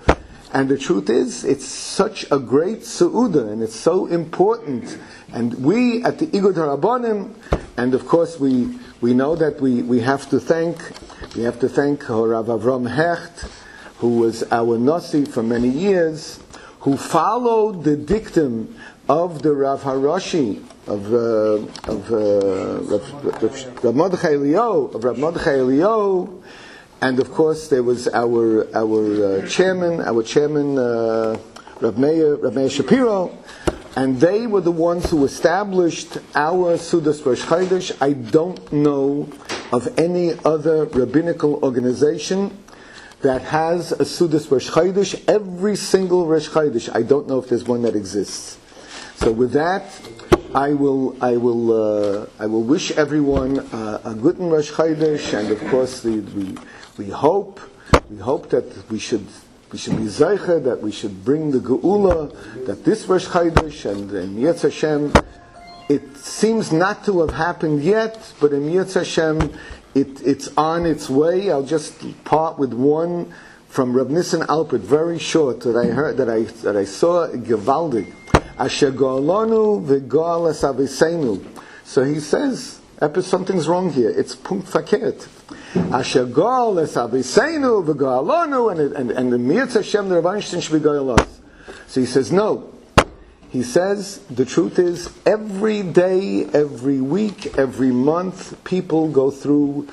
And the truth is, it's such a great Seudah, and it's so important. And we at the Igud HaRabbonim, and of course we know that we have to thank Rav Avram Hecht, who was our Nasi for many years, who followed the dictum of the Rav Harashi, of Rav Mordechai Eliyahu, and of course there was our chairman, Rav Meir Shapiro, and they were the ones who established our Seudah Rosh Chodesh. I don't know of any other rabbinical organization that has a Seudah Rosh Chodesh. Every single Rosh Chodesh, I don't know if there's one that exists. So with that, I will wish everyone a good Rosh Chodesh, and of course we hope that we should be zeicher, that we should bring the Geula, that this Rosh Chodesh and Yetz Hashem, it seems not to have happened yet, but in Yetz Hashem it's on its way. I'll just part with one from Rav Nissen Alpert, very short, that I heard, that I saw Gevaldig. Asher Go'alonu v'go'al asaviseinu. So he says, something's wrong here. It's punkt fakert. Asher go'al asaviseinu v'go'alonu, and the Yetz Hashem, the Rebbeinu Shalom should be go'al us. So he says, no. He says, the truth is, every day, every week, every month, people go through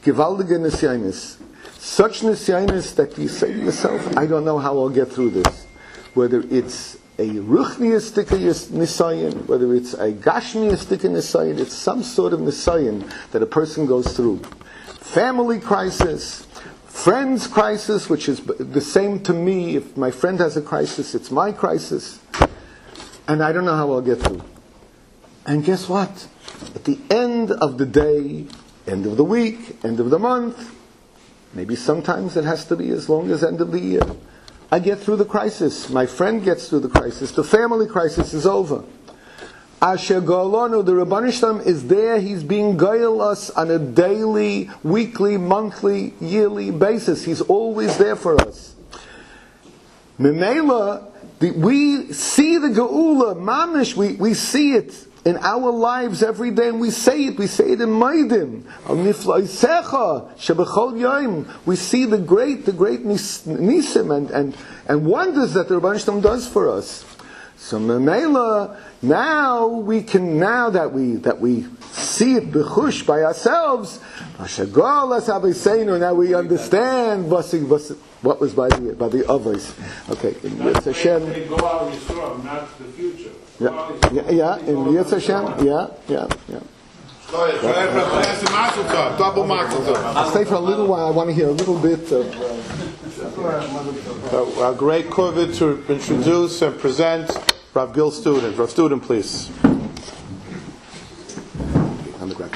Gevaldige Nisyanis. Such Nisyanis that you say to yourself, I don't know how I'll get through this. Whether it's a ruchniistic nisayan, whether it's a gashmiistic nisayan, it's some sort of nisayan that a person goes through. Family crisis, friends crisis, which is the same to me. If my friend has a crisis, it's my crisis. And I don't know how I'll get through. And guess what? At the end of the day, end of the week, end of the month, maybe sometimes it has to be as long as end of the year, I get through the crisis. My friend gets through the crisis. The family crisis is over. Asher Go'alonu, the Rebbeinu Shalom is there. He's being goyal us on a daily, weekly, monthly, yearly basis. He's always there for us. Memela, we see the Geula, Mamish, we see it in our lives every day, and we say it in Maidim, Al Niflaisecha, Shebechol Yoim. We see the great Nisim and wonders that the Rebbeinu Shalom does for us. So Memela, now that we see it b'chush by ourselves, now we understand what was by the others. Okay, in Yetz Hashem. Not the future. Yeah, in Yetz Hashem, yeah. Double mazel tov. I'll stay for a little while. I want to hear a little bit of a great covet to introduce and present Rav Gil Student. Rav Student, please. On the ground.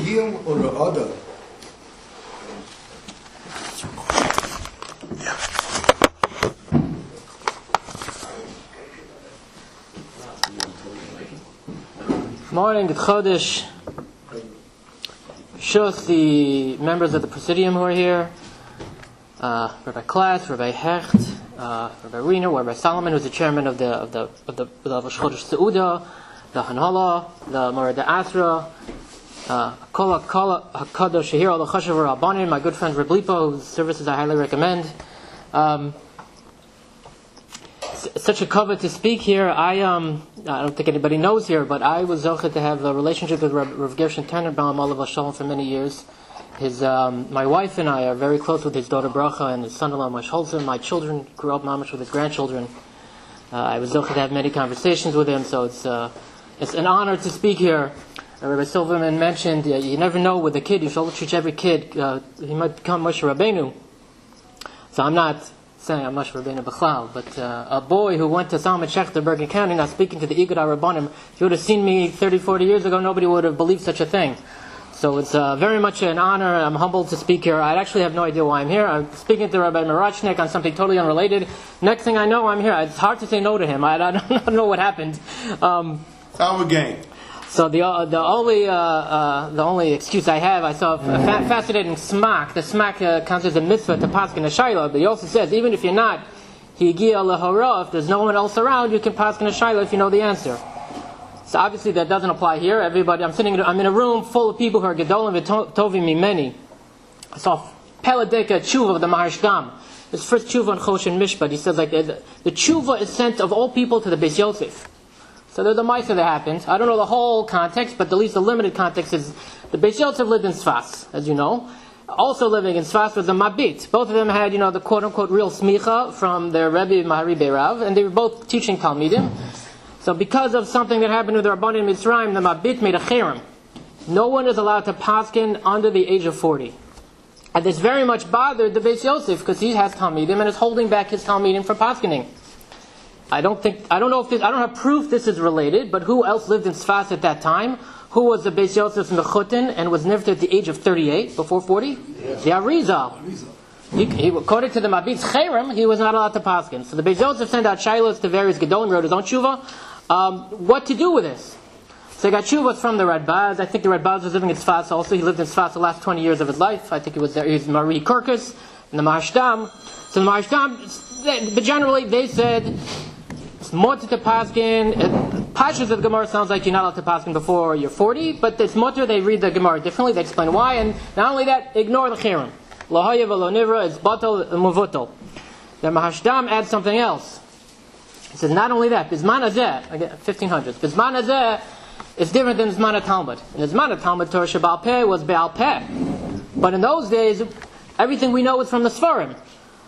Yom or other. Morning, Igud Chodesh. Shows the members of the Presidium who are here. Rabbi Klass, Rabbi Hecht, Rabbi Weiner, Rabbi Solomon, who's the chairman of the Rosh Chodesh Seudah, the Hanhala, the Morad Asra, Kol HaKadosh here, all the Chodesh HaRabbonim, my good friend Rabbi Lipo, whose services I highly recommend. Such a cover to speak here. I don't think anybody knows here, but I was zocheh to have a relationship with Rav Gershon Tenenbaum, Olav Shalom, for many years. My wife and I are very close with his daughter Bracha and his son-in-law Moshe Holzer. My children grew up mamish with his grandchildren. I was zocheh to have many conversations with him, so it's an honor to speak here. Rabbi Silverman mentioned you never know with a kid. You should teach every kid. He might become Moshe Rabbeinu. So I'm not saying I'm Moshe Rabbeinu B'chlal, but a boy who went to Salman Shechter, Bergen County, now speaking to the Igud HaRabbonim, if you would have seen me 30, 40 years ago, nobody would have believed such a thing. So it's very much an honor. I'm humbled to speak here. I actually have no idea why I'm here. I'm speaking to Rabbi Mirachnik on something totally unrelated. Next thing I know, I'm here. It's hard to say no to him. I don't know what happened. It's our game. So the only excuse I have, I saw a fascinating smack. The smack counts as a mitzvah to paskin a shayla, but he also says even if you're not higia lahora, if there's no one else around, you can paskin a shayla if you know the answer. So obviously that doesn't apply here. Everybody, I'm in a room full of people who are gedolim v'tovim mimeni. I saw Peladeka tshuva of the Maharshtam. His first tshuva on Chosh and Mishpat. He says like the tshuva is sent of all people to the Beis Yosef. So there's a ma'aser that happened. I don't know the whole context, but at least the limited context is the Beis Yosef lived in Sfas, as you know. Also living in Sfas was a Mabit. Both of them had, the quote-unquote real smicha from their Rebbe Mahari Beirav, and they were both teaching Talmidim. So because of something that happened with the Rabbanim in Mitzrayim, the Mabit made a cherem. No one is allowed to paskin under the age of 40. And this very much bothered the Beis Yosef because he has Talmidim and is holding back his Talmidim from paskening. I don't have proof this is related, but who else lived in Sfas at that time? Who was the Beis Yosef Mechutin and was nifted at the age of 38, before 40? Yes. The Arizal. He, according to the Mabit's Cherem, he was not allowed to paskin. So the Beis Yosef sent out shilos to various Gedolim, wrote his own tshuva. What to do with this? So he got shuvas from the Radbaz. I think the Radbaz was living in Sfas also. He lived in Sfas the last 20 years of his life. I think he was there. He was Marie Kirkus and the Maharshtam. So the Maharshtam, but generally they said it's mutter to paskin. Pashas of the Gemara sounds like you're not allowed to paskin before you're 40, but it's mutter. They read the Gemara differently. They explain why, and not only that, ignore the cherem. Lo haya v'lo nivra, it's batal muvutal. The Maharshtam adds something else. He says not only that, Bizman Hazeh, again 1500s. Bizman Hazeh is different than Zman Talmud. In the Zman Talmud, Torah Sheba'al Peh was Be'al Peh. But in those days, everything we know is from the Sfarim.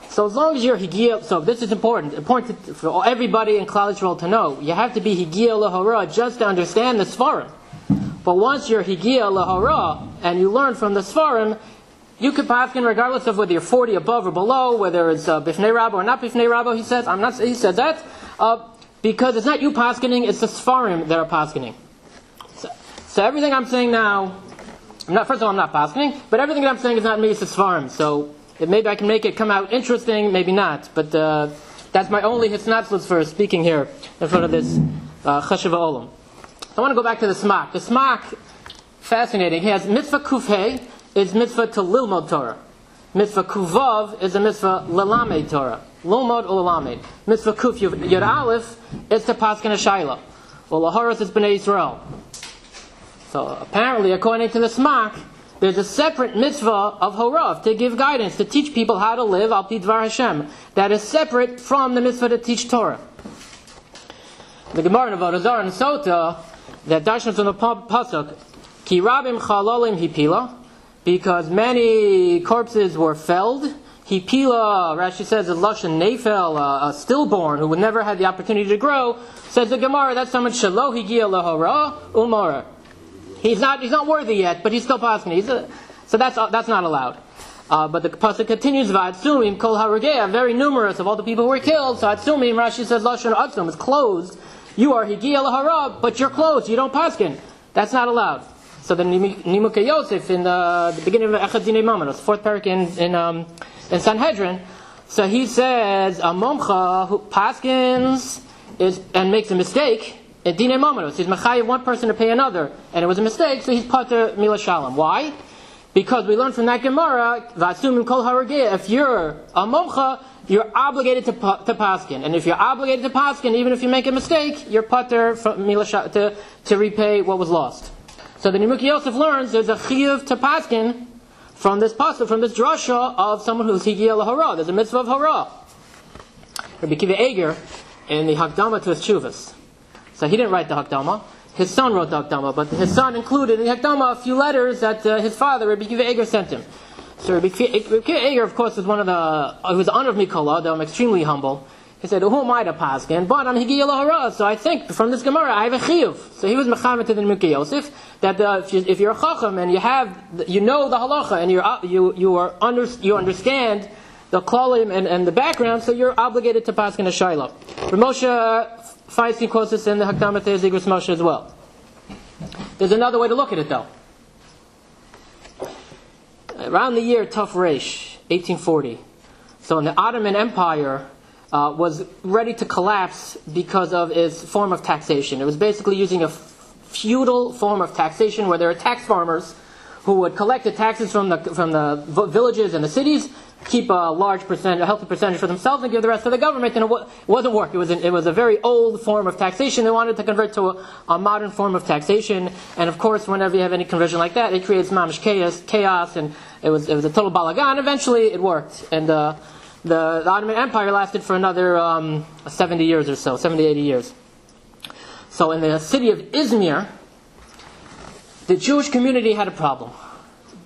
So as long as you're Higia, so this is important for everybody in Klal Yisrael to know. You have to be Higia L'Hora just to understand the Sfarim. But once you're Higia L'Hora and you learn from the Sfarim, you could paskin regardless of whether you're 40 above or below, whether it's Bifnei Rabbo or not Bifnei Rabbo. He says, he said that because it's not you paskening, it's the Sfarim that are paskening. So everything I'm saying now, first of all, I'm not paskening, but everything that I'm saying is not me, it's the Sfarim. So maybe I can make it come out interesting, maybe not. But that's my only hitznatzlus for speaking here in front of this Chashiva Olam. I want to go back to the Smak. The Smak, fascinating. He has mitzvah kufhei is mitzvah to lilmod Torah. Mitzvah kuvav is a mitzvah lelamed Torah. Lilmod or lelamed. Mitzvah kuf yud aleph is to paskin a shayla. Or laharas is b'nei Yisrael. So apparently, according to the Smak, there's a separate mitzvah of Horav to give guidance, to teach people how to live al pi dvar Hashem. That is separate from the mitzvah to teach Torah. The Gemara in Avodah Zarah and Seudah, that darshans on the pasuk, ki rabim chalolim hipila, because many corpses were felled. Hipila, Rashi says, a lashon nefel, a stillborn who would never have the opportunity to grow. Says the Gemara, that's someone shelo higia lahora umara. He's not worthy yet, but he's still passing. So that's not allowed. But the pasuk continues, va'atzumim kol harugei, very numerous of all the people who were killed. So atzumim, Rashi says, lashon atzum is closed. You are higia lahara, but you're closed. You don't paskin. That's not allowed. So the Nimukei Yosef in the beginning of Echad Dinei Mamonos, fourth parak in Sanhedrin. So he says a momcha who paskins and makes a mistake. Dine Mamanos, he's Mechayev one person to pay another, and it was a mistake, so he's Pater Mila Shalom. Why? Because we learned from that Gemara, Vasumim Kol Harageh, if you're a Momcha, you're obligated to paskin, and if you're obligated to paskin, even if you make a mistake, you're Pater to repay what was lost. So the Nimuki Yosef learns there's a chiyuv to paskin from this pasuk, from this drasha of someone who's higiyah lahara. There's a mitzvah of hara. Rabbi Kiva Eger in the Hakdama to his Chuvas. So he didn't write the Hakdama. His son wrote the Hakdama, but his son included in the Hakdama a few letters that his father, Rabbi Kiva Eger, sent him. So Rabbi Kiva Eger, of course, was one of he was honor of Mikola, though I'm extremely humble. He said, who am I to paskin? But I'm higiyah lahara. So I think from this Gemara I have a chiyuv. So he was mechamed to the Nimuki Yosef that if you're a chacham and you know the halacha and you understand the klalim and the background, so you're obligated to paskin a shayla. Moshe Feinstein quotes this in the Hakdama to Igud Moshe as well. There's another way to look at it though. Around the year Tuf Reish, 1840, so in the Ottoman Empire was ready to collapse because of its form of taxation. It was basically using a feudal form of taxation where there are tax farmers who would collect the taxes from the villages and the cities, keep a healthy percentage for themselves, and give the rest to the government. And it wasn't work. It was a very old form of taxation. They wanted to convert to a modern form of taxation. And of course, whenever you have any conversion like that, it creates mamish chaos, and it was a total balagan. Eventually, it worked, and the Ottoman Empire lasted for another 70 years or so, 70, 80 years. So in the city of Izmir, the Jewish community had a problem.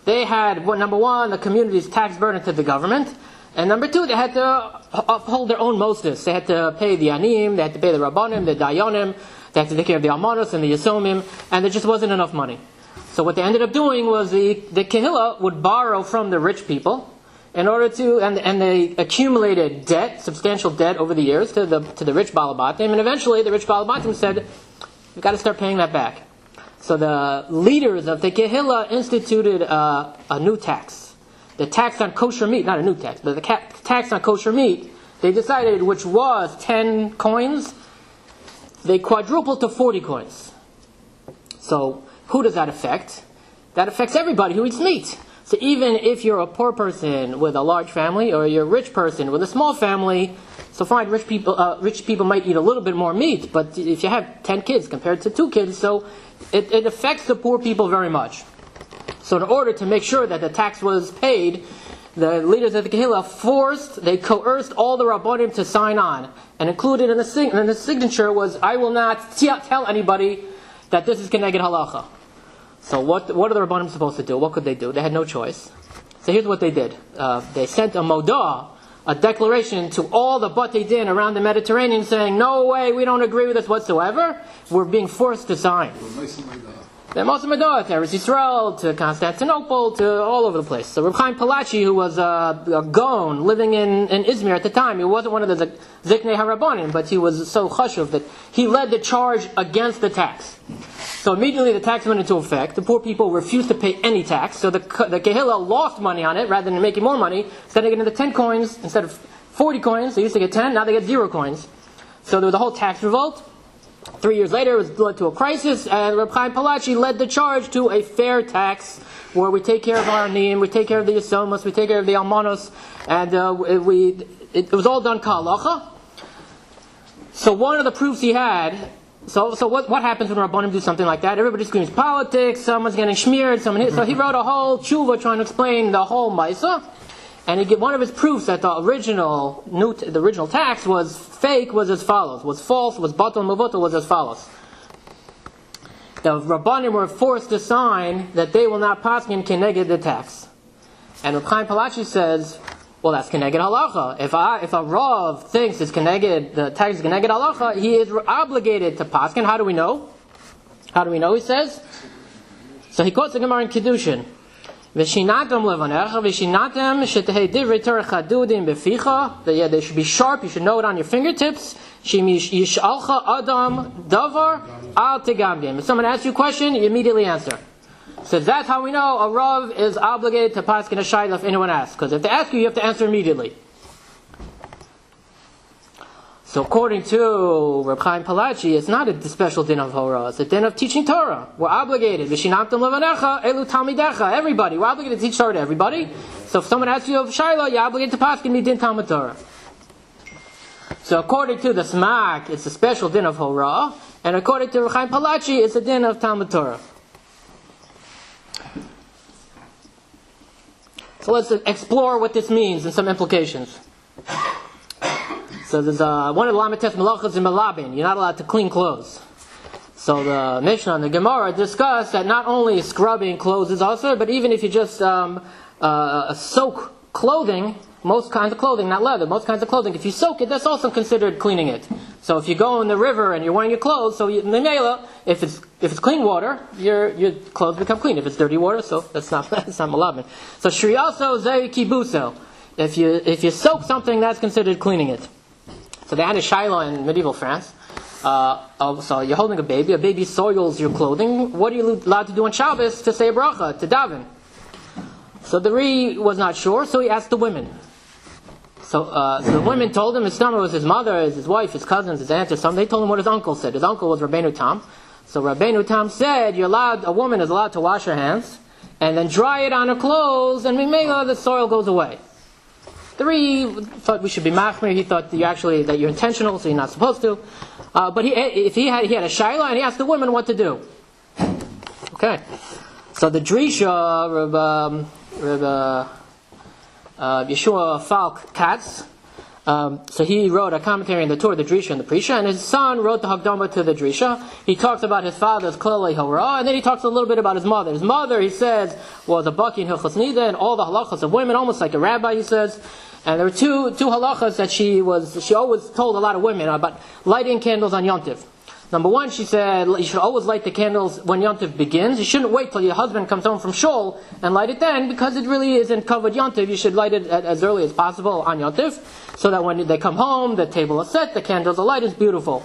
They had, number one, the community's tax burden to the government, and number two, they had to uphold their own mosdis. They had to pay the anim, they had to pay the rabbanim, the dayanim, they had to take care of the almanos and the yasomim, and there just wasn't enough money. So what they ended up doing was the kehillah would borrow from the rich people, in order to, and they accumulated debt, substantial debt over the years to the rich balabatim, and eventually the rich balabatim said, "We've got to start paying that back." So the leaders of the Kehillah instituted a new tax, the tax on kosher meat, not a new tax, but the tax on kosher meat. They decided, which was 10 coins, they quadrupled to 40 coins. So who does that affect? That affects everybody who eats meat. So even if you're a poor person with a large family, or you're a rich person with a small family, so fine, rich people might eat a little bit more meat, but if you have 10 kids compared to 2 kids, so it affects the poor people very much. So in order to make sure that the tax was paid, the leaders of the Kehillah they coerced all the Rabbonim to sign on. And included in the signature was, I will not tell anybody that this is Keneged Halacha. So what are the Rabbanim supposed to do? What could they do? They had no choice. So here's what they did. They sent a modah, a declaration to all the Batei Din around the Mediterranean saying, no way, we don't agree with this whatsoever. We're being forced to sign. They're Moshe Medah, to Eretz Yisrael, to Constantinople, to all over the place. So Reb Chaim Palachi, who was a Gaon living in Izmir at the time, he wasn't one of the Ziknei HaRabbonim, but he was so chashuv that he led the charge against the tax. So immediately the tax went into effect. The poor people refused to pay any tax, so the Kehillah lost money on it rather than making more money. Instead of getting the 10 coins, instead of 40 coins, they used to get 10, now they get 0 coins. So there was a whole tax revolt. 3 years later, it led to a crisis, and Reb Chaim Palachi led the charge to a fair tax, where we take care of our anim, we take care of the yisomos, we take care of the almanos, and it was all done ka'alacha. So one of the proofs he had, so what happens when Rabbanim do something like that? Everybody screams politics, someone's getting smeared, so he wrote a whole tshuva trying to explain the whole maisa. And he gave one of his proofs that the original tax was fake was as follows, was false, was batal mevutal, was as follows. The Rabbanim were forced to sign that they will not paskin keneged the tax. And Reb Chaim Palachi says, well, that's keneged halacha. If a Rav thinks it's keneged, the tax is keneged halacha, he is obligated to paskin. How do we know? How do we know, he says? So he quotes the Gemara in Kiddushin. V'shinatem levanecha, v'shinatem shetehei divrei Torah chadudim beficha. They should be sharp. You should know it on your fingertips. Shim yishalcha adam davar al tegamdim. If someone asks you a question, you immediately answer. So that's how we know a Rav is obligated to paskin a shayla if anyone asks. Because if they ask you, you have to answer immediately. So according to Reb Chaim Palachi, it's not a special din of Horah, it's a din of teaching Torah. We're obligated. V'shinamtem levanecha, elu talmidecha. Everybody. We're obligated to teach Torah to everybody. So if someone asks you of Shiloh, you're obligated to paskin me din Talmud Torah. So according to the Smak, it's a special din of Horah, and according to Reb Chaim Palachi, it's a din of Talmud Torah. So let's explore what this means and some implications. So there's one of the Lamites Melachos in Melabin. You're not allowed to clean clothes. So the Mishnah and the Gemara discuss that not only scrubbing clothes is also, but even if you just soak clothing, most kinds of clothing, not leather, most kinds of clothing, if you soak it, that's also considered cleaning it. So if you go in the river and you're wearing your clothes, so if it's clean water, your clothes become clean. If it's dirty water, so that's not Melabin. So Shriyaso Zei Kibuso. If you soak something, that's considered cleaning it. So they had a shiloh in medieval France. So you're holding a baby soils your clothing. What are you allowed to do on Shabbos to say a bracha, to daven? So the Ri was not sure, so he asked the women. So the women told him his stomach was his mother, his wife, his cousins, his aunts, or something. They told him what his uncle said. His uncle was Rabbeinu Tam. So Rabbeinu Tam said, a woman is allowed to wash her hands, and then dry it on her clothes, and the soil goes away. The Ri thought we should be machmir. He thought that you're intentional, so you're not supposed to. But he had a shiloh, and he asked the women what to do. Okay, so the Drisha, Yeshua Falk Katz, so he wrote a commentary on the Torah, the Drisha and the Prisha, and his son wrote the Hakdama to the Drisha. He talks about his father's Klolei Horah, and then he talks a little bit about his mother. His mother, he says, was a Baki in Hilchos Nida, and all the halachas of women, almost like a rabbi, he says. And there were two halachas that she always told a lot of women about lighting candles on Yom Tov. Number one, she said, you should always light the candles when Yom Tov begins. You shouldn't wait till your husband comes home from shul and light it then, because it really isn't covered Yom Tov. You should light it as early as possible on Yom Tov, so that when they come home, the table is set, the candles are light, it's beautiful.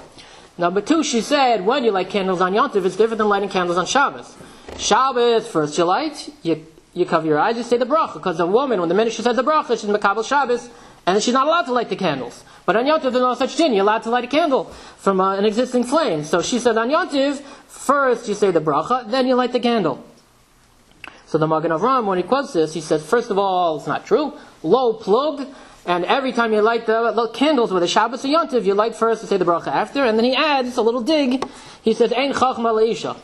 Number two, she said, when you light candles on Yom Tov, it's different than lighting candles on Shabbos. Shabbos, first you light, you cover your eyes, you say the bracha, because a woman, when the minute she says the bracha, she's Mekabel Shabbos, and then she's not allowed to light the candles. But on Yom Tov, there's no such thing. You're allowed to light a candle from an existing flame. So she said on Yom Tov, first you say the bracha, then you light the candle. So the Magen Avram, when he quotes this, he says, first of all, it's not true. Low plug, and every time you light the candles with a Shabbos or Yom Tov, you light first and say the bracha after. And then he adds a little dig. He says, Ein chachma leisha.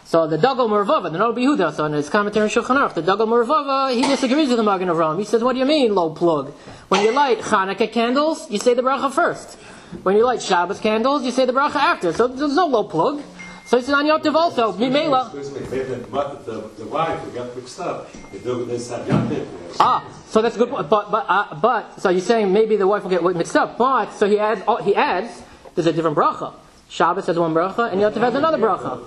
So the Dagel Mervava, the Noda B'Yehuda, so in his commentary on Shulchan Aruch, the Dagel Mervava, he disagrees with the Magen Avram. He says, what do you mean, low plug? When you light Hanukkah candles, you say the bracha first. When you light Shabbos candles, you say the bracha after. So there's no low plug. So he says on Yom Tov also, Mimela. Excuse me, maybe the wife got mixed up. They said Yom Tov. So that's a good point. But so you're saying maybe the wife will get mixed up. But so he adds, there's a different bracha. Shabbos has one bracha, and Yom Tov has another bracha.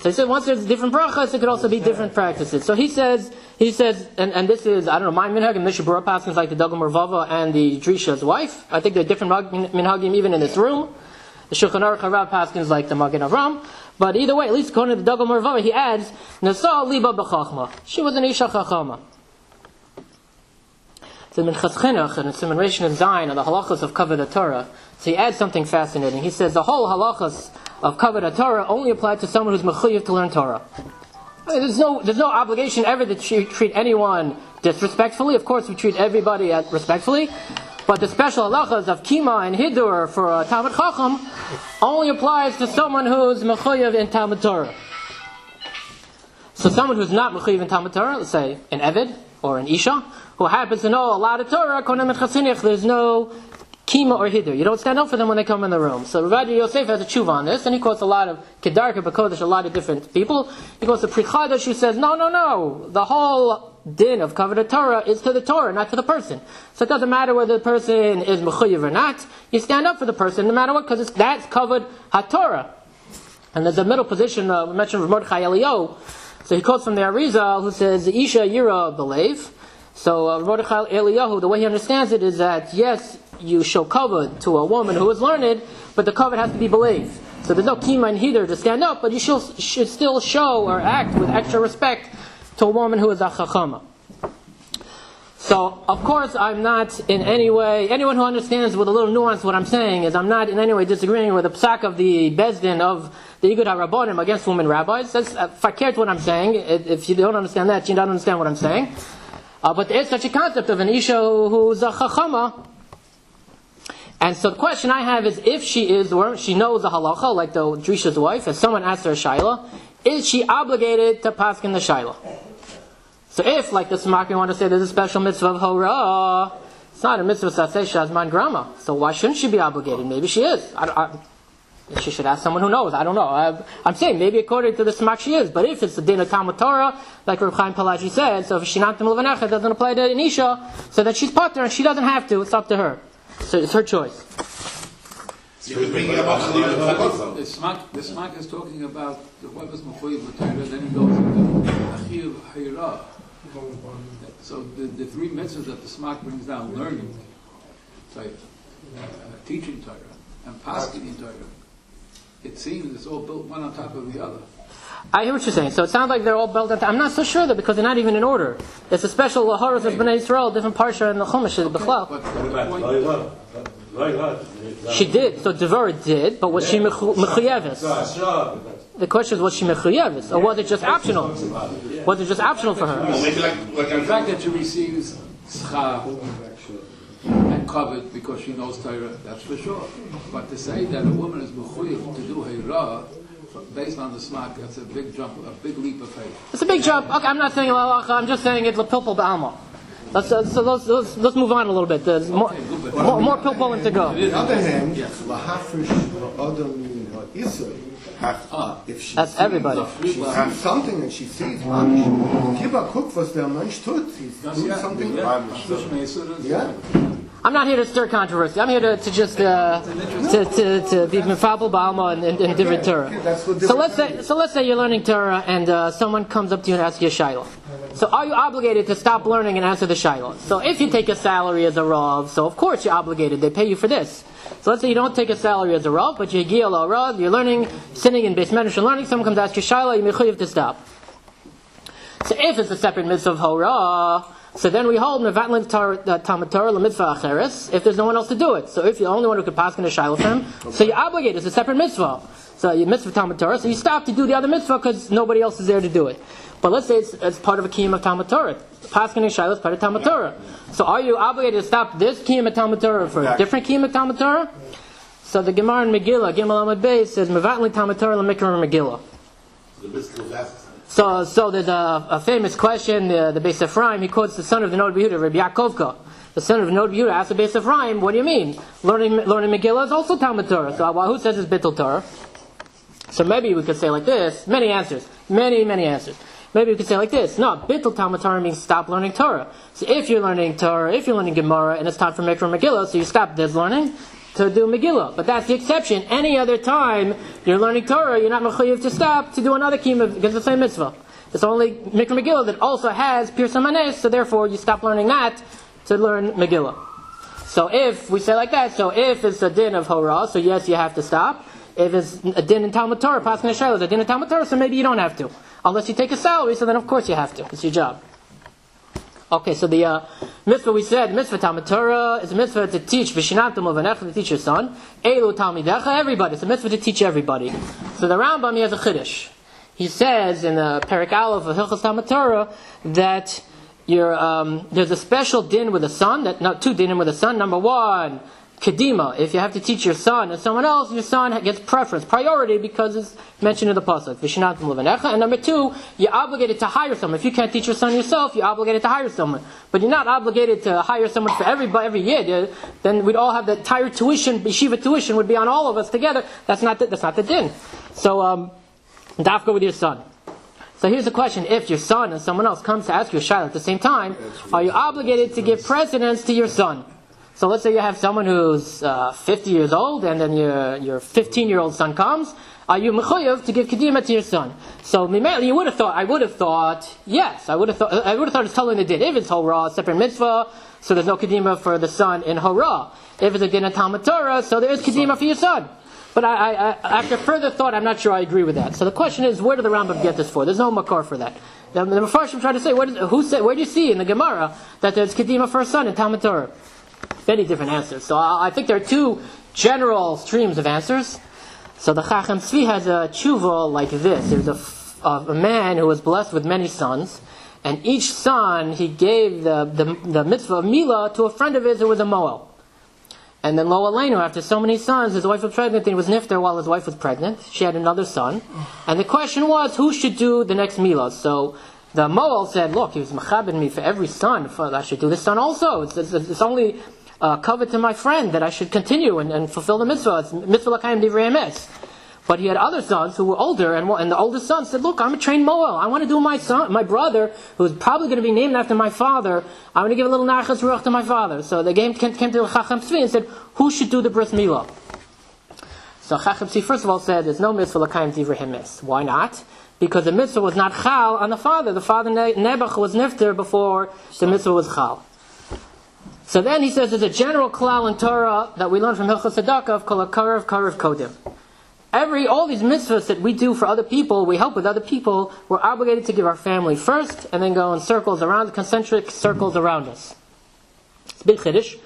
So he said once there's different brachas, it could also be different practices. So he says, and this is, I don't know, my minhag, and Mishnah Berurah Paskins like the Dagel Mervava and the Drisha's wife. I think there are different minhagim even in this room. The Shulchan Aruch Harav Paskins like the Magen Avram. But either way, at least according to the Dagel Mervava, he adds, Nasa liba b'chachma. She was an isha chachama. So in Minchas Chinuch, and it's in Reish and Zayin, on the halachas of Kavod Torah, so he adds something fascinating. He says the whole halachas of Kavod Torah only apply to someone who's mechuyev to learn Torah. I mean, there's no obligation ever to treat anyone disrespectfully. Of course, we treat everybody respectfully. But the special halachas of Kima and Hidur for Talmud Chacham only applies to someone who's mechuyev in Talmud Torah. So someone who's not mechuyev in Talmud Torah, let's say an Eved or an Isha, who happens to know a lot of Torah, there's no Kima or Hidur. You don't stand up for them when they come in the room. So Rav Yosef has a tshuva on this, and he quotes a lot of Kedarka, B'Kodesh, a lot of different people. He goes to Pri Chadash, who says, no, the whole din of Kavod Torah is to the Torah, not to the person. So it doesn't matter whether the person is mechuyev or not. You stand up for the person no matter what, because that's covered HaTorah. And there's a middle position, we mentioned Rav Mordechai Eliyahu. So he quotes from the Arizal, who says, Isha Yira Belev. So Rav Mordechai Eliyahu, the way he understands it is that, yes, you show kavod to a woman who is learned, but the kavod has to be believed. So there's no kima and hider to stand up, but you should still show or act with extra respect to a woman who is a chachama. So, of course, I'm not in any way, anyone who understands with a little nuance what I'm saying is I'm not in any way disagreeing with the psak of the Bezdin of the Igud HaRabbonim against women rabbis. That's fakert what I'm saying. If you don't understand that, you don't understand what I'm saying. But there is such a concept of an Isha who's a Chachama. And so the question I have is, if she is, or she knows the halacha, like the Drisha's wife, if someone asks her a shaila, is she obligated to paskin the shaila? So if, like the Smaki want to say, there's a special mitzvah of Hora, it's not a mitzvah saseh shazman grama. So why shouldn't she be obligated? Maybe she is. She should ask someone who knows. I don't know. I'm saying maybe according to the Smak she is. But if it's the din of Talmud Torah, like Reb Chaim Palaji said, so if she not Levanecha, it doesn't apply to Anisha, so that she's potter and she doesn't have to. It's up to her. So it's her choice. The Smak is talking about the whoever's Mechuyev with Torah, then he goes into Achiv Hayra. So the three mitzvahs that the Smak brings down, learning, teaching Torah, and pasking Torah, it seems it's all built one on top of the other. I hear what you're saying. So it sounds like they're all built up. I'm not so sure though, because they're not even in order. It's a special Lahoros of Bnei Yisrael, different parsha in the Chumash, the Bechlal. She did. So Devorah did, but was she mechuyeves? The question is, was she mechuyeves, or was it just optional? Was it just optional for her? The fact that she receives schar and covered because she knows Torah, that's for sure. But to say that a woman is mechuyev to do Heirah, based on the Smak, that's a big jump, a big leap of faith. It's a big jump. Okay, I'm not saying halacha. I'm just saying it's lepilpul ba'alma. Let's move on a little bit. There's more pilpulim to go. On the other hand, lahafish adam isur. If she That's everybody. She sees something and she sees Mamish. Kiba cook was der Mensch tut. He's doing something. Yeah. I'm not here to stir controversy. I'm here to just to be mefabel ba'alma and different Torah. So let's say you're learning Torah and someone comes up to you and asks you a shayla. So are you obligated to stop learning and answer the shayla? So if you take a salary as a rav, so of course you're obligated. They pay you for this. So let's say you don't take a salary as a rav, but you're giyal al rav, you're learning, sitting in base medrash and learning. Someone comes to ask you shayla, you're mechuyev to stop. So if it's a separate mitzvah of hora, so then we hold mevatlin Talmud Torah l'mitzvah acheres if there's no one else to do it. So if you're the only one who could pass in a shayla for him, so you're obligated. It's a separate mitzvah. So you mitzvah Talmud Torah, so you stop to do the other mitzvah because nobody else is there to do it. But let's say it's part of a kiyum of Talmud Torah. Paskin and shayla is part of Talmud Torah. So are you obligated to stop this kiyum of Talmud Torah for a different kiyum of Talmud Torah? So the Gemara in Megillah, Gimel Amud Beis, says mevatlin Talmud Torah l'mikra Megillah. So there's a famous question. The Beis Ephraim, he quotes the son of the Nod Yehuda, Rabbi Yaakov. The son of the Nod Yehuda asks the Beis Ephraim, "What do you mean? Learning Megillah is also Talmud Torah. So who says it's Bittul Torah?" So maybe we could say like this. Many answers. Many answers. Maybe we could say like this. No, Bittul Talmud Torah means stop learning Torah. So if you're learning Torah, if you're learning Gemara, and it's time for Mikra Megillah, so you stop this learning to do Megillah. But that's the exception. Any other time you're learning Torah, you're not mechuyev to stop to do another kiyum because it's the same mitzvah. It's only Mikra Megillah that also has Pirsa Manes, so therefore you stop learning that to learn Megillah. So if we say like that, so if it's a din of Horah, so yes, you have to stop. If it's a din in Talmud Torah, Paskin Shayla is a din in Talmud Torah, so maybe you don't have to. Unless you take a salary, so then of course you have to. It's your job. Okay, so the mitzvah we said, mitzvah Talmud Torah is a mitzvah to teach Vishinantam Levanecha, to teach your son. Elu Talmidecha, everybody. It's a mitzvah to teach everybody. So the Rambam, he has a chiddush. He says in the Perek Aleph of Hilchos Talmud Torah that there's a special din with a son, two dinim with a son. Number one, Kedima. If you have to teach your son and someone else, your son gets preference, priority, because it's mentioned in the pasuk. V'shinatim levanecha. And number two, you're obligated to hire someone. If you can't teach your son yourself, you're obligated to hire someone. But you're not obligated to hire someone for every year. Then we'd all have the entire tuition, yeshiva tuition would be on all of us together. That's not the din. So dafka with your son. So here's the question: if your son and someone else comes to ask you a shayla at the same time, are you obligated to give precedence to your son? So let's say you have someone who's 50 years old, and then your 15-year-old son comes. Are you mechuyev to give kedima to your son? So I would have thought yes. I would have thought it's totally the din. If it's hora, separate mitzvah, so there's no kedima for the son in hora. If it's a din of Talmud Torah, so there is kedima for your son. But I after further thought, I'm not sure I agree with that. So the question is, where did the Rambam get this for? There's no makar for that. The Mepharshim try to say, where do you see in the Gemara that there's Kedima for a son in Talmud Torah? Many different answers. So I think there are two general streams of answers. So the Chacham Tzvi has a tshuva like this. There's a man who was blessed with many sons, and each son he gave the mitzvah of Milah to a friend of his who was a Moel. And then Lo Aleinu, after so many sons, his wife was pregnant, and he was nifter while his wife was pregnant. She had another son. And the question was, who should do the next Milah? So the Moel said, look, he was mechabed me for every son. I should do this son also. It's only covered to my friend that I should continue and fulfill the mitzvah. It's mitzvah l'kayim divrei emes. But he had other sons who were older, and the oldest son said, look, I'm a trained Moel. I want to do my brother, who's probably going to be named after my father, I'm going to give a little nachas ruach to my father. So they came to the Chacham Tzvi and said, who should do the bris milah? So Chacham Tzvi first of all said, there's no mitzvah l'kayim divrei emes. Why not? Because the mitzvah was not chal on the father. The father Nebuch was nifter before the mitzvah was chal. So then he says there's a general klal in Torah that we learn from Hilchos Tzedakah of kol hakarev karev kodim. All these mitzvahs that we do for other people, we help with other people, we're obligated to give our family first, and then go in circles around, concentric circles around us. It's a big chiddush.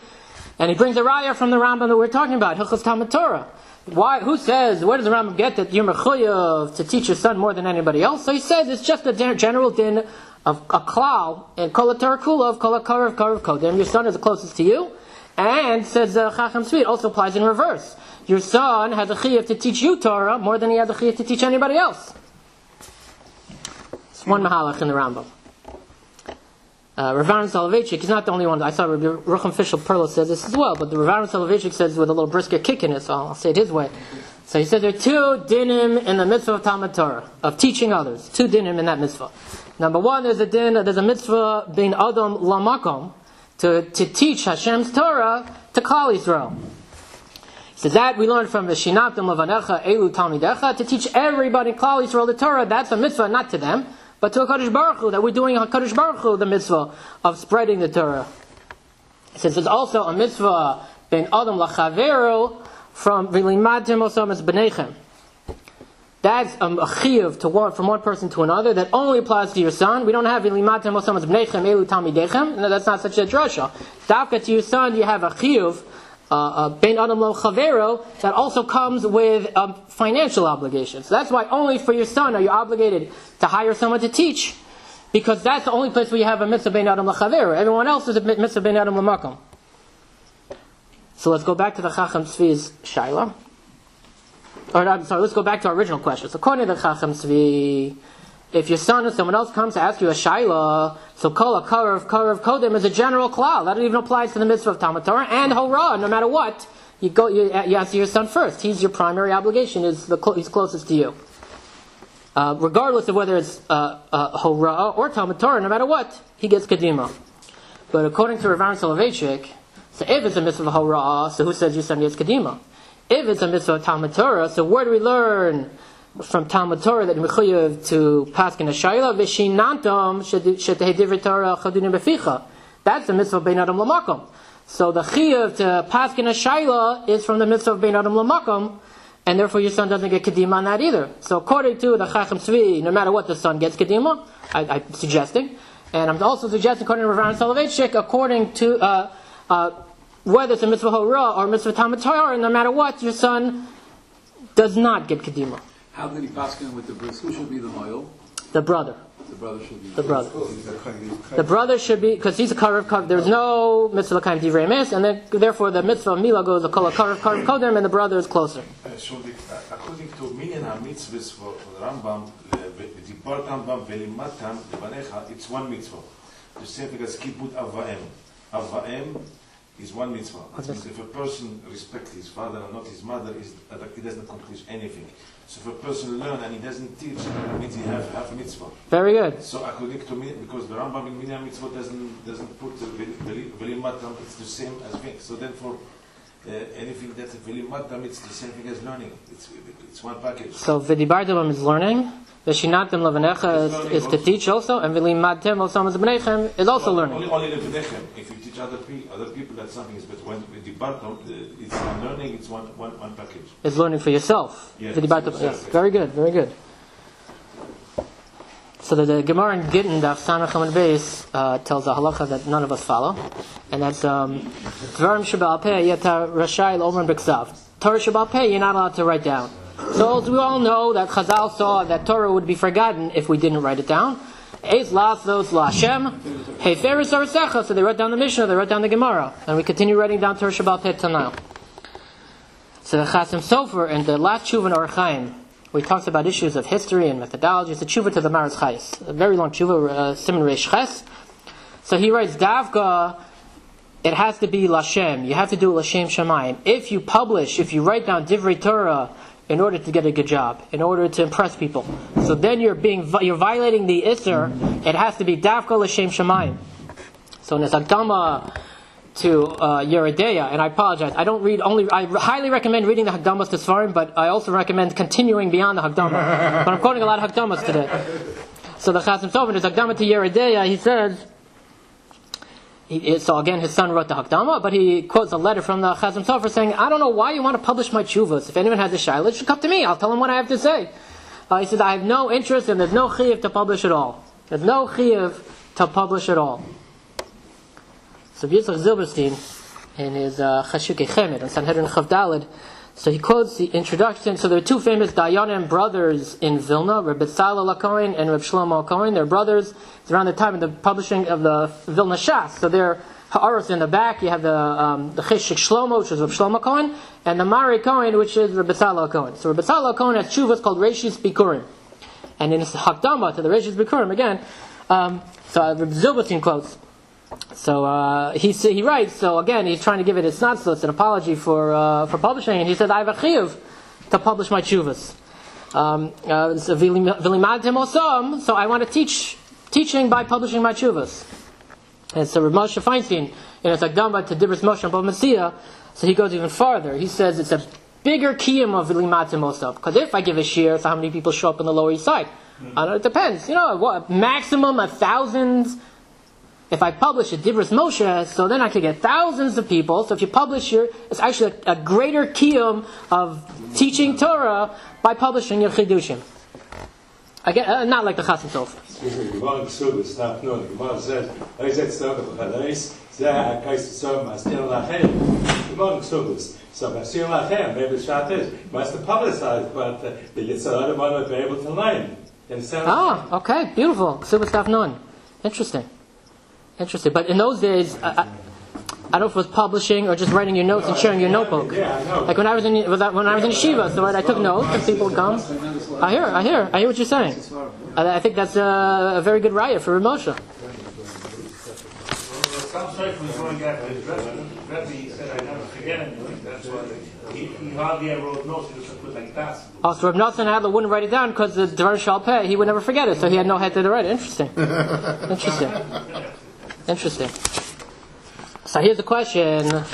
And he brings a raya from the Rambam that we're talking about, Hilchos Talmud Torah. Who says, where does the Rambam get that you're mechuyev to teach your son more than anybody else? So he says it's just a general din of a klal, and kol Torah kula of kol karev karev kodim. Your son is the closest to you. And says Chacham Tzvi, it also applies in reverse. Your son has a chiyuv to teach you Torah more than he has a chiyuv to teach anybody else. It's one mahalach in the Rambam. Rav Aaron Soloveitchik, he's not the only one. I saw Rucham Fishel Perlo says this as well, but the Rav Aaron Soloveitchik says with a little brisker kick in it, so I'll say it his way. So he said there are two dinim in the mitzvah of Talmud Torah, of teaching others. Two dinim in that mitzvah. Number one, there's a mitzvah bein Adam lamakom, to teach Hashem's Torah to Klal Yisrael. He says that we learn from the Shinaptim Lavanecha Elu Talmidecha, to teach everybody in Klal Yisrael the Torah. That's a mitzvah not to them, but to HaKadosh Baruch Hu, that we're doing HaKadosh Baruch Hu the mitzvah of spreading the Torah. He says there's also a mitzvah bein Adam lachaveru from V'limadtem osam es b'neichem. That's a chiyuv from one person to another that only applies to your son. We don't have V'limadtem osam es b'neichem elu talmidechem. No, that's not such a drasha. Dafka to your son, you have a chiyuv bein Adam lo chavero that also comes with financial obligations. So that's why only for your son are you obligated to hire someone to teach, because that's the only place where you have a mitzvah bein Adam lo chavero. Everyone else is a mitzvah bein Adam lo makom. So let's go back to the Chacham Tzvi's shaila. Let's go back to our original question. So according to the Chacham Tzvi, if your son or someone else comes to ask you a shaila, so kol hakarev kodim is a general klal. That even applies to the mitzvah of Talmud Torah and Horah. No matter what, you ask your son first. He's your primary obligation. He's closest to you. Regardless of whether it's Horah or Talmud Torah, no matter what, he gets kedima. But according to Rav Aaron Soloveitchik, so if it's a mitzvah of Horah, so who says your son gets kedima? If it's a mitzvah of Talmud Torah, so where do we learn from Talmud Torah that mechuyev to paskin a shayla v'shinantam shetehei divrei Torah chadunim beficha? That's the mitzvah of bein adam lamakom. So the chiyuv to paskin a shayla is from the mitzvah of bein adam lamakom, and therefore your son doesn't get kedima on that either. So according to the Chacham Tzvi, no matter what, the son gets kedima. I'm suggesting, and I'm also suggesting according to Rav Aaron Soloveitchik, according to whether it's a mitzvah horah or mitzvah Talmud Torah, no matter what, your son does not get kedima. How did he paskin with the bris? Who should be the moil? The brother. The brother should be. The brother. The brother should be, because he's a karev. There's no mitzvah l'kayim divrei emes, and then therefore the mitzvah of milah goes a kol karev kodem, and the brother is closer. According to Minyan HaMitzvahs for the Rambam, Dibor Rambam v'limatam levanecha, it's one mitzvah. The same thing as kibbut avaim. Avaim is one mitzvah. That means if a person respects his father and not his mother, he doesn't accomplish anything. So if a person learns and he doesn't teach, it means he has half a mitzvah. Very good. So according to me, because the Rambam in Minyan mitzvah doesn't put v'limatam, it's the same as thing. So then for anything that's v'limatam, it's the same thing as learning. It's one package. So v'dibartam is learning. V'shinatem levanecha is to teach also, and v'limadtem osam es b'neichem is also learning. Only levaneichem. If you teach other people, that's something. But when v'dibartam, it's not learning. It's one package. It's learning for yourself. Yes, Yes. Very good. Very good. So the Gemara in Gittin, Daf Samach Amud Beis, tells a halacha that none of us follow, and that's Dvarim Sheba'al Peh Yeta Rashai L'Omer B'Ksav. Torah Sheba'al Peh, you're not allowed to write down. So we all know that Chazal saw that Torah would be forgotten if we didn't write it down. Eis Lasos LaHashem Heferes Arasecha. So they wrote down the Mishnah, they wrote down the Gemara, and we continue writing down Torah Sheba'al Peh till now. So the Chasim Sofer and the last Tshuva in Orach Chaim, we talked about issues of history and methodology. It's a tshuva to the Maras Chayes, a very long tshuva, Siman Reish Ches. So he writes, Davka, it has to be Lashem. You have to do it Lashem Shamayim. If you write down Divrei Torah in order to get a good job, in order to impress people, so then you're violating the Isser. It has to be Davka Lashem Shamayim. So in this Hakdama to Yeredeya, and I apologize, I highly recommend reading the Hakdamas to Svarim, but I also recommend continuing beyond the Hakdama. But I'm quoting a lot of Hakdamas today. So the Chasim Sofer, his Hakdama to Yeredeya, he says, so again his son wrote the Hakdama, but he quotes a letter from the Chasim Sofer saying, I don't know why you want to publish my tshuvas. If anyone has a shayla, it should come to me, I'll tell him what I have to say. He says, I have no interest and there's no chiyuv to publish at all. There's no chiyuv to publish at all. So Yitzchak Zilberstein, in his Chashukei Chemed, on Sanhedrin Chav Daled, so he quotes the introduction. So there are two famous Dayanim brothers in Vilna, Reb Betzalel HaKohen and Reb Shlomo HaKohen. They're brothers. It's around the time of the publishing of the Vilna Shas. So they're Ha'aros in the back. You have the Cheshik Shlomo, which is Reb Shlomo HaKohen, and the Mari Kohen, which is Reb Betzalel HaKohen. So Reb Betzalel HaKohen has tshuvas called Reishis Bikurim. And in his Hakdama to the Reishis Bikurim, again, so Reb Zilberstein quotes, so he writes, so again he's trying to give it his snatzlutz, an apology for publishing, and he says, I have a chiyuv to publish my tshuvas. So I want to teaching by publishing my tshuvas. And so Rav Moshe Feinstein, in his Akdama to Dibros Moshe and Bava Metzia, so he goes even farther. He says it's a bigger kiyum of V'limatim Osam, because if I give a shir, so how many people show up on the Lower East Side? It depends. Maximum 1,000. If I publish a Dibros Moshe, so then I could get thousands of people. So if you publish it's actually a greater kiyum of teaching Torah by publishing your chidushim. Again, not like the Chasim Sofer. Excuse me, the Gemara Seudah is not known. The Gemara says, "I said Seudah b'chadais, zeh hakais tzom mastir lachem." The Gemara Seudah. So mastir lachem, maybe the shot is must have publicized, but the Yitzhak might be able to learn. Okay, beautiful. Seudah stuff known. Interesting. But in those days, I don't know if it was publishing or just writing your notes and sharing your notebook. Yeah, I know. Like when I was in yeshiva, so I took notes and people would come. I hear what you're saying. I think that's a very good raya for Rav Moshe. Some straight from going after his Rebbe, he said, I never forget anything. That's why he hardly ever wrote notes. He just put like that. So Rav Nosson Adler wouldn't write it down because the Dvar Shal Peh, he would never forget it, so he had no head to write it. Interesting. So here's the question: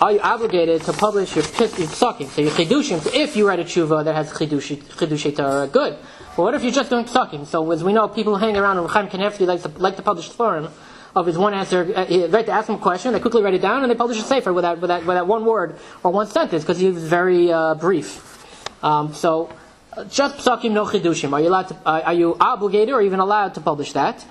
are you obligated to publish your psukim, so your chidushim? So if you write a tshuva that has chidushei Torah, good. But what if you're just doing psukim? So as we know, people who hang around, and Chaim Kanevsky like to publish forum of his one answer. Right, to ask him a question, they quickly write it down, and they publish a sefer with that one word or one sentence because he was very brief. So just psukim, no chidushim. Are you obligated or even allowed to publish that?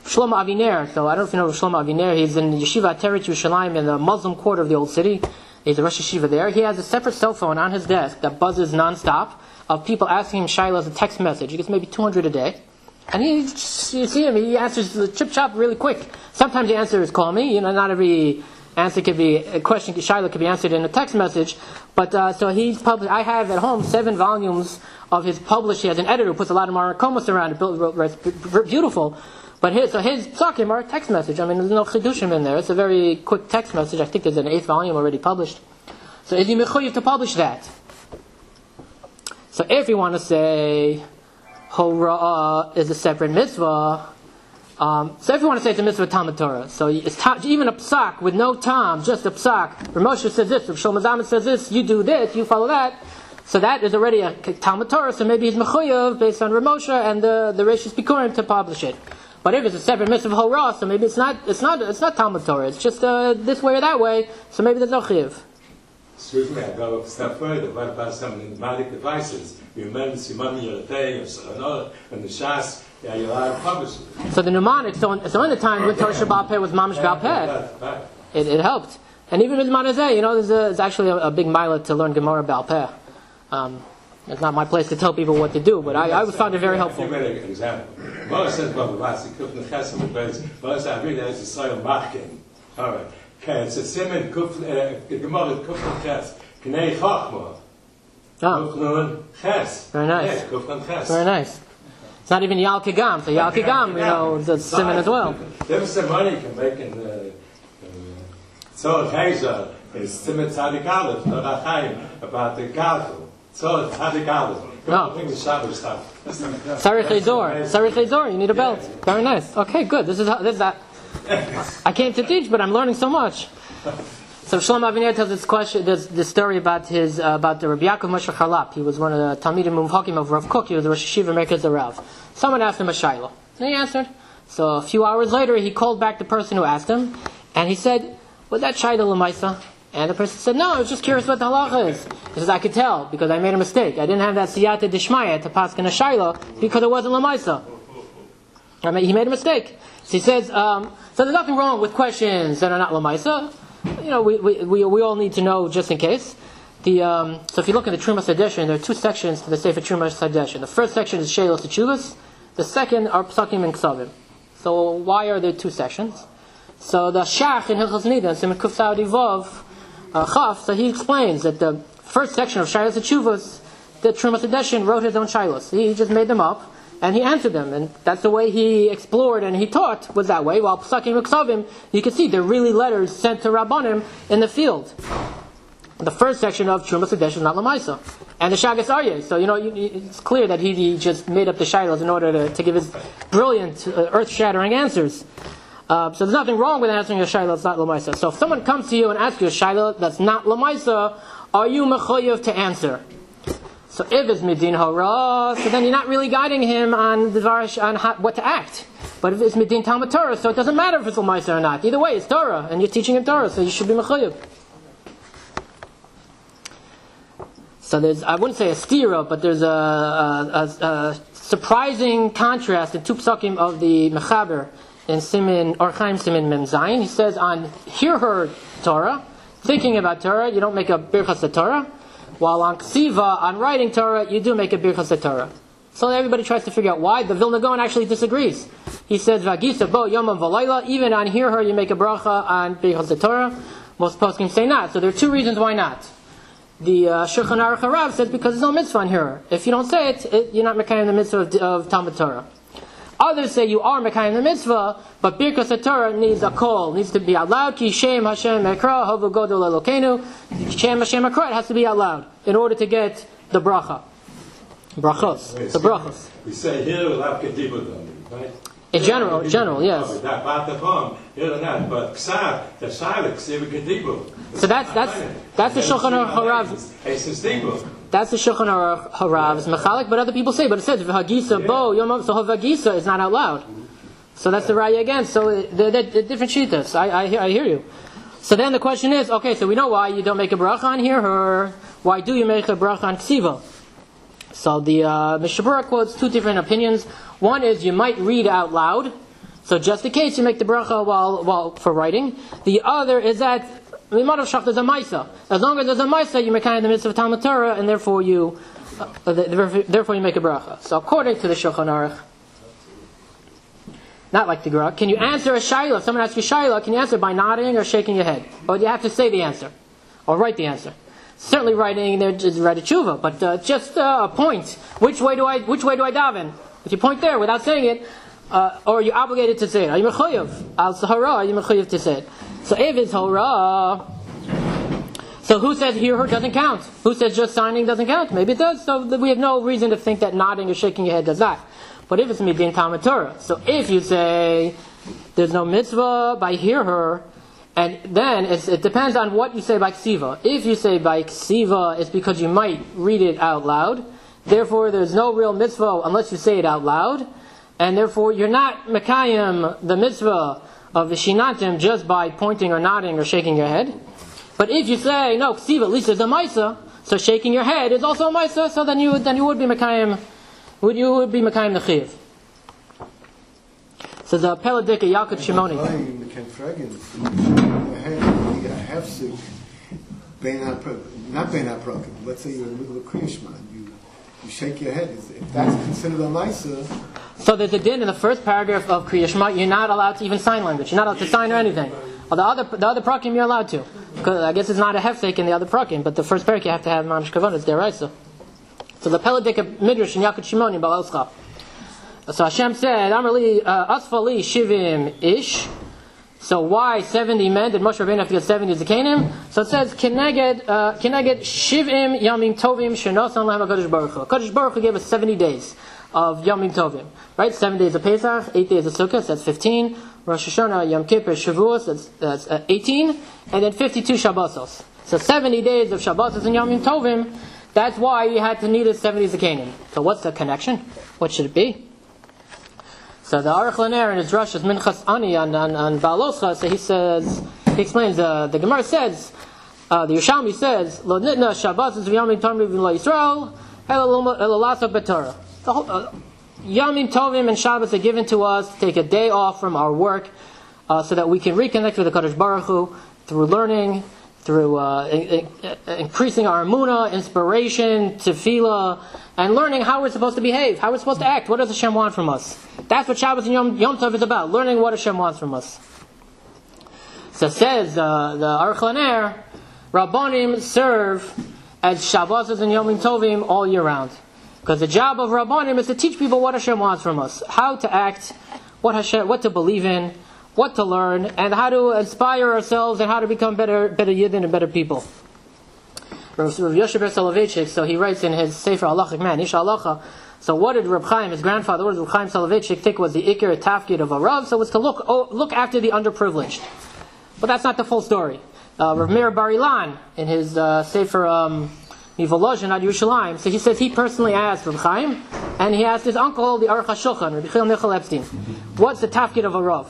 Shlomo Aviner, so I don't know if you know Shlomo Aviner, he's in Yeshiva Ateret Yerushalayim in the Muslim quarter of the old city. He's a Rosh Yeshiva there. He has a separate cell phone on his desk that buzzes non-stop of people asking him shayla as a text message. He gets maybe 200 a day. And you see him, he answers the chip-chop really quick. Sometimes the answer is call me, not every answer could be, a question, shayla could be answered in a text message. But so he's published, I have at home 7 volumes of his published. He has an editor who puts a lot of marakomos around it, beautiful. But his psukim are a text message. There's no chidushim in there. It's a very quick text message. I think there's an 8th volume already published. So is he mechuyev to publish that? So if you want to say RAA is a separate mitzvah, so if you want to say it's a mitzvah Talmud Torah, so it's even a psak with no tam, just a psak. Rav Moshe says this, Rav Shlomo Zalman says this, you do this, you follow that. So that is already a Talmud Torah. So maybe he's mechuyev based on Rav Moshe and the Reishis Bikurim to publish it. But if it's a separate mitzvah of Horah, so maybe it's not Talmud Torah. It's just this way or that way. So maybe there's no chiyuv. Excuse me, I go a step further. What about some pneumatic devices? You remember Simon Yeretei or Saranor and the Shas Yeah, you're allowed to publish it. So the mnemonic, so in the time when Torah Sheba'al Peh was Mamish Ba'al Peh, it helped. And even with Manazeh, there's actually a big mila to learn Gemara Ba'al Peh. It's not my place to tell people what to do, but I found it very helpful. Give me an example. Moshe says, Moshe, I read that as a soil marking. All right. Okay, it's a siman, Gemara Kufn Ches, Knei Chachma. Kufn Ches. Very nice. Yeah, Kufn Ches. Very nice. It's not even Yal Kigam, so Yal Kigam, it's a siman as well. There's some money you can make in Tzor Chayza, is Siman Tzadik Aleph, Torah Chaim, about the Gadol. Tzor Tzadik Aleph. No. Sarich Leizor, you need a belt. Very nice. Okay, good. This is that. I came to teach, but I'm learning so much. So Shlomo Aviner tells this question, this story about the Rabbi Yaakov Moshe Charlap. He was one of the Talmidim Muvhakim of Rav Kook. He was the Rosh Yeshiva Merkez Rav. Someone asked him a shayla, and he answered. So a few hours later, he called back the person who asked him, and he said, "Was that shayla l'maisa?" And the person said, "No, I was just curious what the halacha is." He says, "I could tell because I made a mistake. I didn't have that siyata dishmaya to paskin a shayla because it wasn't l'maisa. I mean, he made a mistake." So he says, "So there's nothing wrong with questions that are not l'maisa. We all need to know just in case." So if you look at the Trumas edition, there are two sections to the Sefer Trumas edition. The first section is Sheilos Teshuvos. The second are Psakim and Ksavim. So why are there two sections? So the Shach in Hilchos Nida, Siman Kuf Saudi Vav Chaf, so he explains that the first section of Sheilos Teshuvos, the Trumas edition wrote his own Sheilos. He just made them up and he answered them, and that's the way he explored and he taught was that way. While Psakim and Ksavim, you can see they're really letters sent to Rabbanim in the field. The first section of Trumas Hadesh is not Lamaisa. And the Shagas Aryeh. So, it's clear that he just made up the Shilohs in order to give his brilliant, earth-shattering answers. So there's nothing wrong with answering a Shiloh that's not Lamaisa. So if someone comes to you and asks you a Shiloh that's not Lamaisa, are you mechoyev to answer? So if it's Midin Hara, so then you're not really guiding him on what to act. But if it's Midin Talmud Torah, so it doesn't matter if it's Lamaisa or not. Either way, it's Torah, and you're teaching him Torah, so you should be mechoyev. So there's, I wouldn't say a stira, but there's a surprising contrast in two psakim of the Mechaber in Simin, Orchaim Simin Mem Zayin. He says on hear her Torah, thinking about Torah, you don't make a birchas Torah, while on Ksiva, on writing Torah, you do make a birchas Torah. So everybody tries to figure out why. The Vilna Gaon actually disagrees. He says, Vagisa bo yomam v'layla, even on hear her, you make a bracha on birchas Torah. Most poskim say not. So there are two reasons why not. The Shulchan Aruch Harav says because there's no mitzvah on here. If you don't say it, you're not mekayim the mitzvah of Talmud Torah. Others say you are mekayim the mitzvah, but birkas Torah needs a call, needs to be out loud. Ki Shem Hashem Ekra Hovu Godol Elokeinu. Shem Hashem Ekra, it has to be out loud in order to get the bracha. Brachos, the brachos. We say here without kedibud, right? In general, yes. So that's the Shulchan Aruch Harav. That's the Shulchan Aruch Harav's mechalik, but other people say, but it says v'hagisa bo yomam, so v'hagisa is not out loud. So that's the raya again. So they're different shittas. I hear you. So then the question is, okay, so we know why you don't make a bracha on here, or why do you make a bracha on ksiva? So the Mishabura quotes two different opinions. One is you might read out loud, so just in case you make the bracha while for writing. The other is that there's a maisa. As long as there's a maisa, you make kind of the mitzvah of Talmud Torah, and therefore you make a bracha. So according to the Shulchan Aruch, not like the Gemara, can you answer a shayla? If someone asks you shayla, can you answer by nodding or shaking your head? Or do you have to say the answer or write the answer? Certainly writing there is write a tshuva, but just a point. Which way do I daven? If you point there without saying it, or are you obligated to say it? Are you mechoyev? Al sahara, are you mechoyev to say it? So if it's hara, so who says hear her doesn't count? Who says just signing doesn't count? Maybe it does. So we have no reason to think that nodding or shaking your head does that. But if it's midin Talmud Torah, so if you say there's no mitzvah by hear her, and then it depends on what you say by ksiva. If you say by ksiva, it's because you might read it out loud. Therefore, there's no real mitzvah unless you say it out loud. And therefore, you're not mekayim the mitzvah of the shinatim just by pointing or nodding or shaking your head. But if you say, no, ksiva, at least there's a maisa, so shaking your head is also a maisa, so then you would be mekayim, the chiv. So the Peladika Yaakov Shimoni. Let's say you're in the middle of Kriyashma, you shake your head. If that's considered a Maisa. So there's a din in the first paragraph of Kriyashma. You're not allowed to even sign language. You're not allowed to sign or anything. Well, the other prakim you're allowed to, because I guess it's not a hefsek in the other prakim. But the first paragraph you have to have mamish kavanah. It's deraisa. So the Peladika Midrash in Yaakov Shimoni Balalschap. So Hashem said, "Amrli asfali shivim ish." So why 70 men? Did Moshe Rabbeinu have to get 70 Zekanim? So it says, Keneged Shivim Yamim Tovim Shenosan Lahem HaKadosh Baruch Hu. HaKadosh Baruch Hu gave us 70 days of Yamim Tovim. Right? 7 days of Pesach, 8 days of Sukkot, that's 15. Rosh Hashanah, Yom Kippur, Shavuos, that's 18. And then 52 Shabbosos. So 70 days of Shabbosos and Yamim Tovim, that's why you had to need a 70 Zekanim. So what's the connection? What should it be? So the Aruch LaNer in his Rosh is Minchas Ani on Baaloscha, so he explains, the Gemara says, the Yerushalmi says, Lo nitna Shabbosos v'yamim tovim v'lo Yisrael, elo lasa b'Torah. The whole Yamim Tovim and Shabbos are given to us to take a day off from our work, so that we can reconnect with the Kadosh Baruch Hu through learning, through increasing our emunah, inspiration, tefillah, and learning how we're supposed to behave, how we're supposed to act. What does Hashem want from us? That's what Shabbos and Yom Tov is about, learning what Hashem wants from us. So it says, the Aruch LaNer, Rabbonim serve as Shabbosos and Yom Tovim all year round. Because the job of Rabbonim is to teach people what Hashem wants from us, how to act, what to believe in, what to learn, and how to inspire ourselves, and how to become better Yidden and better people. Rav Yoshua Ber Soloveitchik, so he writes in his Sefer Halachic Man, Ish Halacha. So what did Reb Chaim, his grandfather, what did Reb Chaim Soloveitchik think was the Iyar Tafkid of a Rav? So it was to look after the underprivileged. But that's not the full story. Rav Meir Bar Ilan, in his Sefer Mivolozhin ad Yerushalayim, so he says he personally asked Reb Chaim, and he asked his uncle, the Aruch HaShulchan, Reb Chil Michal Epstein, what's the Tafkid of a Rav?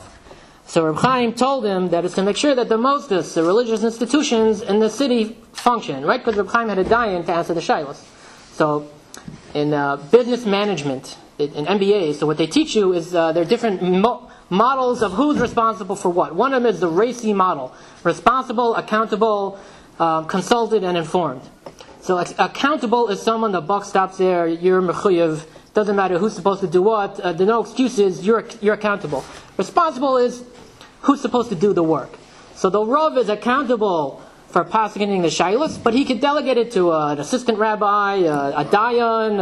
So Reb Chaim told him that it's to make sure that the mosques, the religious institutions in the city function, right? Because Reb Chaim had a dayan to answer the shaylos. So in business management, in MBA, so what they teach you is there are different models of who's responsible for what. One of them is the RAC model: responsible, accountable, consulted, and informed. So accountable is someone, the buck stops there, you're mechuyev, doesn't matter who's supposed to do what, there are no excuses, you're accountable. Responsible is who's supposed to do the work. So the Rav is accountable for paskening the shaylos, but he could delegate it to an assistant rabbi, a dayan,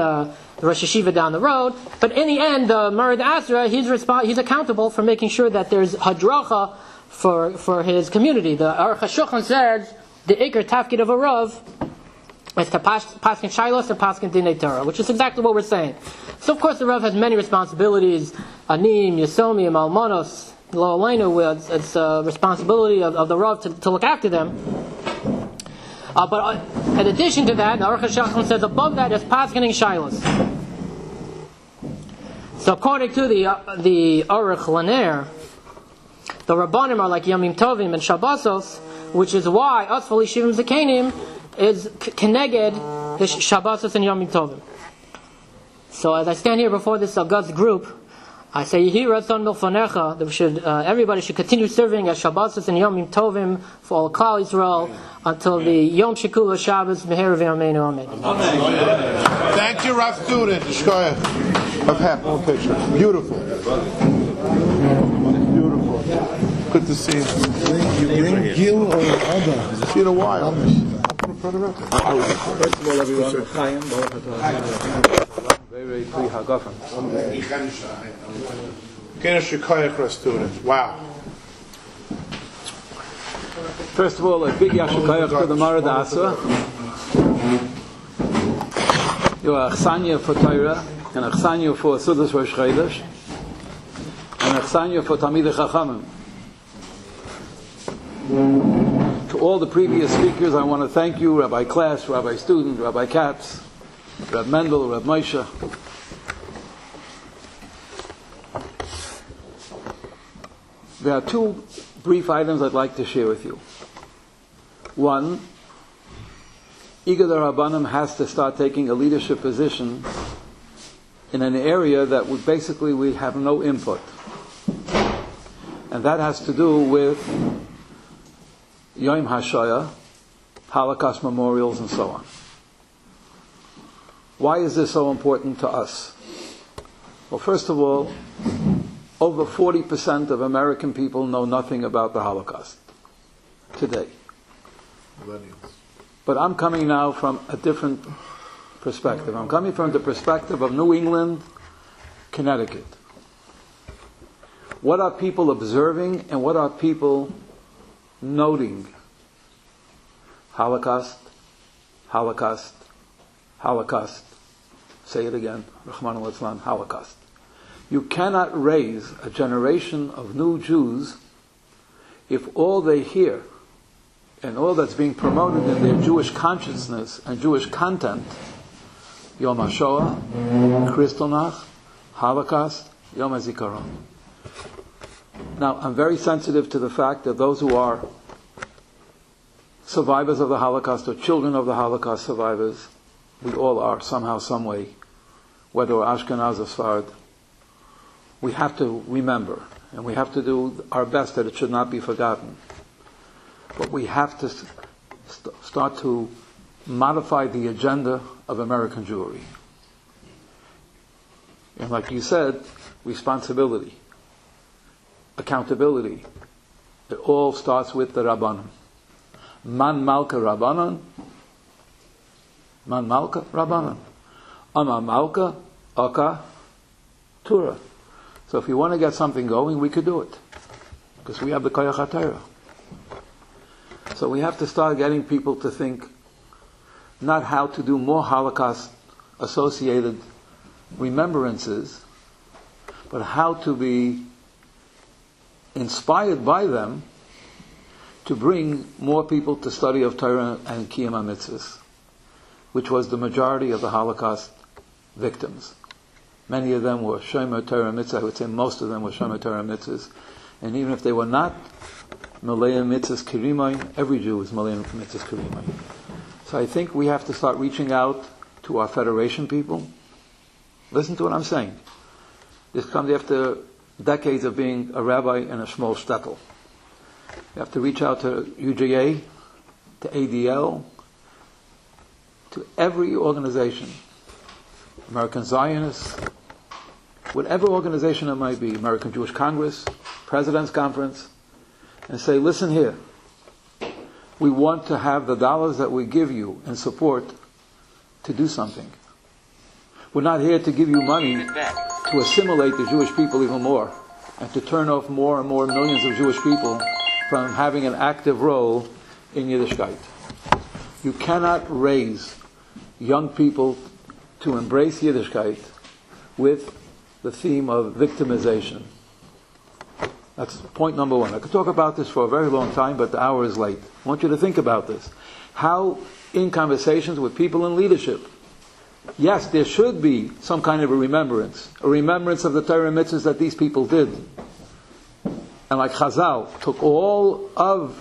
the Rosh Yeshiva down the road. But in the end, the Merid Asra, he's accountable for making sure that there's hadracha for his community. The Aruch HaShulchan says the Iyar Tafkid of a Rav is to paskin shaylos and paskin dinei Torah, which is exactly what we're saying. So of course the Rav has many responsibilities: anim, yesomim, almonos, lo aleinu. It's a responsibility of the Rav to look after them. But in addition to that, the Aruch HaShulchan says above that is paskening shaylos. So according to the Aruch LaNer, the Rabbonim are like Yamim Tovim and Shabbosos, which is why Asfali Shivim Zekanim is keneged the Shabbosos and Yamim Tovim. So as I stand here before this August group, I say Yehi Ratzon Milfanecha that everybody should continue serving as Shabbosos and Yomim Tovim for all Klal Yisrael until the Yom Shekula Shabbos Meher V'Ameinu Amen. Thank you, Rav student. Of one picture. Beautiful. Beautiful. Good to see you. You bring Gil or Ada? It's been a while. First of all, everyone, Chaim, very clear hagafan. Student. Wow. First of all, a big yashikayach to the Marad Asa. You are achsanya for Torah, and achsanya for Seudah Rosh Chodesh, and achsanya for Talmidei Chachamim. To all the previous speakers, I want to thank you, Rabbi Klass, Rabbi Student, Rabbi Katz, Rab Mendel, Rab Moshe. There are two brief items I'd like to share with you. One, Igud HaRabbonim has to start taking a leadership position in an area that we have no input. And that has to do with Yom HaShoah, Holocaust memorials, and so on. Why is this so important to us? Well, first of all, over 40% of American people know nothing about the Holocaust today. But I'm coming now from a different perspective. I'm coming from the perspective of New England, Connecticut. What are people observing and what are people noting? Holocaust, Holocaust, Holocaust. Say it again, Rahman al-Islam, Holocaust. You cannot raise a generation of new Jews if all they hear and all that's being promoted in their Jewish consciousness and Jewish content, Yom HaShoah, Kristallnacht, Holocaust, Yom HaZikaron. Now, I'm very sensitive to the fact that those who are survivors of the Holocaust or children of the Holocaust survivors, we all are somehow, some way, whether we're Ashkenaz or Sfarad, we have to remember, and we have to do our best that it should not be forgotten. But we have to start to modify the agenda of American Jewry. And like you said, responsibility, accountability, it all starts with the Rabbanim. Man Malka Rabbanan, Man Malka Rabbanan. Ama Malka Aka Tura. So if you want to get something going, we could do it. Because we have the Koyach HaTorah. So we have to start getting people to think not how to do more Holocaust-associated remembrances, but how to be inspired by them to bring more people to study of Torah and Kiyam HaMitzvahs, which was the majority of the Holocaust victims. Many of them were Shomer Torah Mitzvah. I would say most of them were Shomer Torah Mitzvahs. And even if they were not Malaya Mitzvahs Kirimai, every Jew was Malaya Mitzvahs Kirimai. So I think we have to start reaching out to our Federation people. Listen to what I'm saying. This comes after decades of being a rabbi in a small shtetl. You have to reach out to UJA, to ADL, to every organization, American Zionists, whatever organization it might be, American Jewish Congress, President's Conference, and say, listen here, we want to have the dollars that we give you in support to do something. We're not here to give you money to assimilate the Jewish people even more and to turn off more and more millions of Jewish people from having an active role in Yiddishkeit. You cannot raise young people to embrace Yiddishkeit with the theme of victimization. That's point number one. I could talk about this for a very long time, but the hour is late. I want you to think about this. How, in conversations with people in leadership, yes, there should be some kind of a remembrance of the Torah mitzvahs that these people did. And like Chazal, took all of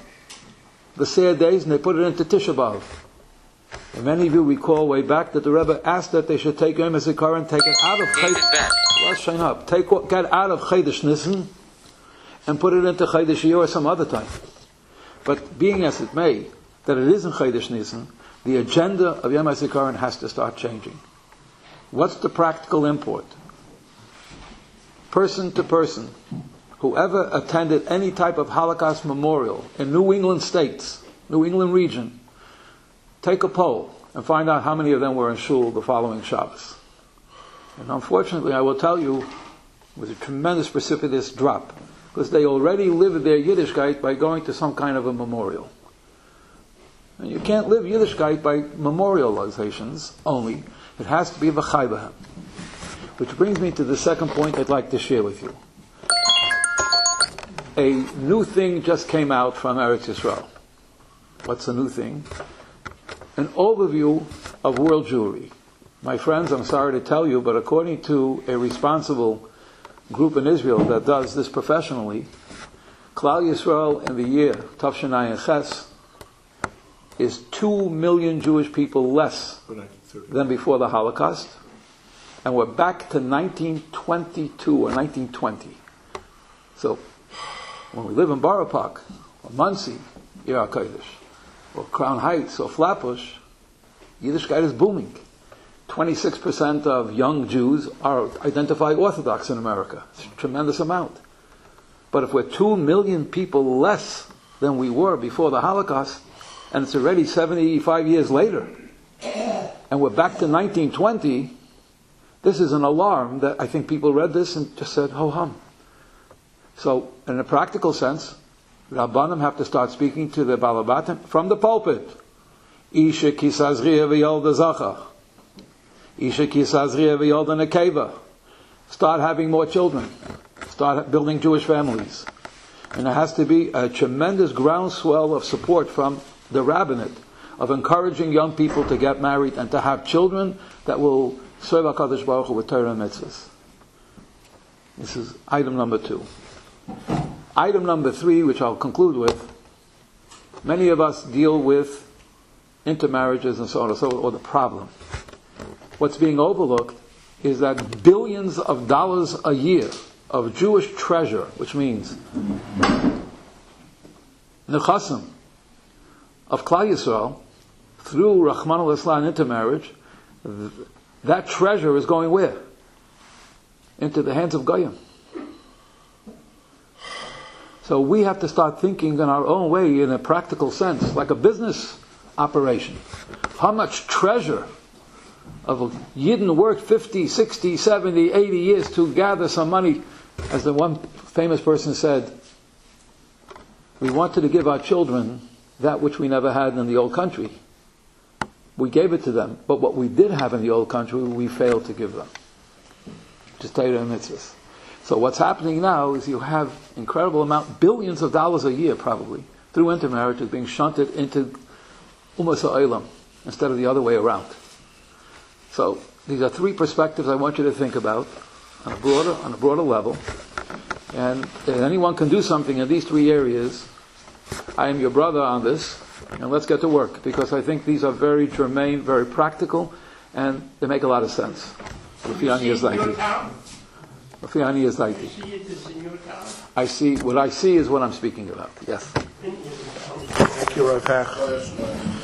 the Seudah days and they put it into Tisha B'Av. And many of you recall way back that the Rebbe asked that they should take Yom HaZikaron and take it out of get out of Chodesh Nisan and put it into Chodesh Iyar some other time. But being as it may, that it is in Chodesh Nisan, the agenda of Yom HaZikaron has to start changing. What's the practical import? Person to person, whoever attended any type of Holocaust memorial in New England states, New England region, take a poll and find out how many of them were in shul the following Shabbos. And unfortunately, I will tell you, it was a tremendous precipitous drop, because they already lived their Yiddishkeit by going to some kind of a memorial. And you can't live Yiddishkeit by memorializations only. It has to be v'chai b'hem. Which brings me to the second point I'd like to share with you. A new thing just came out from Eretz Yisrael. What's the new thing? An overview of world Jewry. My friends, I'm sorry to tell you, but according to a responsible group in Israel that does this professionally, Klal Yisrael in the year Tavshanai Ches is 2 million Jewish people less than before the Holocaust, and we're back to 1922 or 1920. So when we live in Borough Park, or Muncie, Iyar Chodesh, or Crown Heights, or Flatbush, Yiddishkeit is booming. 26% of young Jews are identified Orthodox in America. It's a tremendous amount. But if we're 2 million people less than we were before the Holocaust, and it's already 75 years later, and we're back to 1920, this is an alarm that I think people read this and just said, ho-hum. So, in a practical sense, Rabbanim have to start speaking to the Balabatim from the pulpit. Isha kisazriya v'yolda zacha. Isha kisazriya v'yolda nekeva. Start having more children. Start building Jewish families. And there has to be a tremendous groundswell of support from the rabbinate, of encouraging young people to get married and to have children that will serve HaKadosh Baruch Hu with Torah and mitzvahs. This is item number 2. Item number 3, which I'll conclude with, many of us deal with intermarriages and so on and so on, or the problem. What's being overlooked is that billions of dollars a year of Jewish treasure, which means nechasim of Klal Yisrael, through Rahman al-Islam intermarriage, that treasure is going where? Into the hands of Goyim. So we have to start thinking in our own way, in a practical sense, like a business operation. How much treasure of Yidden worked 50, 60, 70, 80 years to gather some money. As the one famous person said, we wanted to give our children that which we never had in the old country. We gave it to them, but what we did have in the old country, we failed to give them. Just Torah and mitzvahs. So what's happening now is you have incredible amount, billions of dollars a year probably, through intermarriage is being shunted into Umas Ha'olam instead of the other way around. So these are 3 perspectives I want you to think about on a broader level. And if anyone can do something in these 3 areas, I am your brother on this, and let's get to work, because I think these are very germane, very practical, and they make a lot of sense. I see, what I see is what I'm speaking about. Yes. Thank you, Rav Hecht.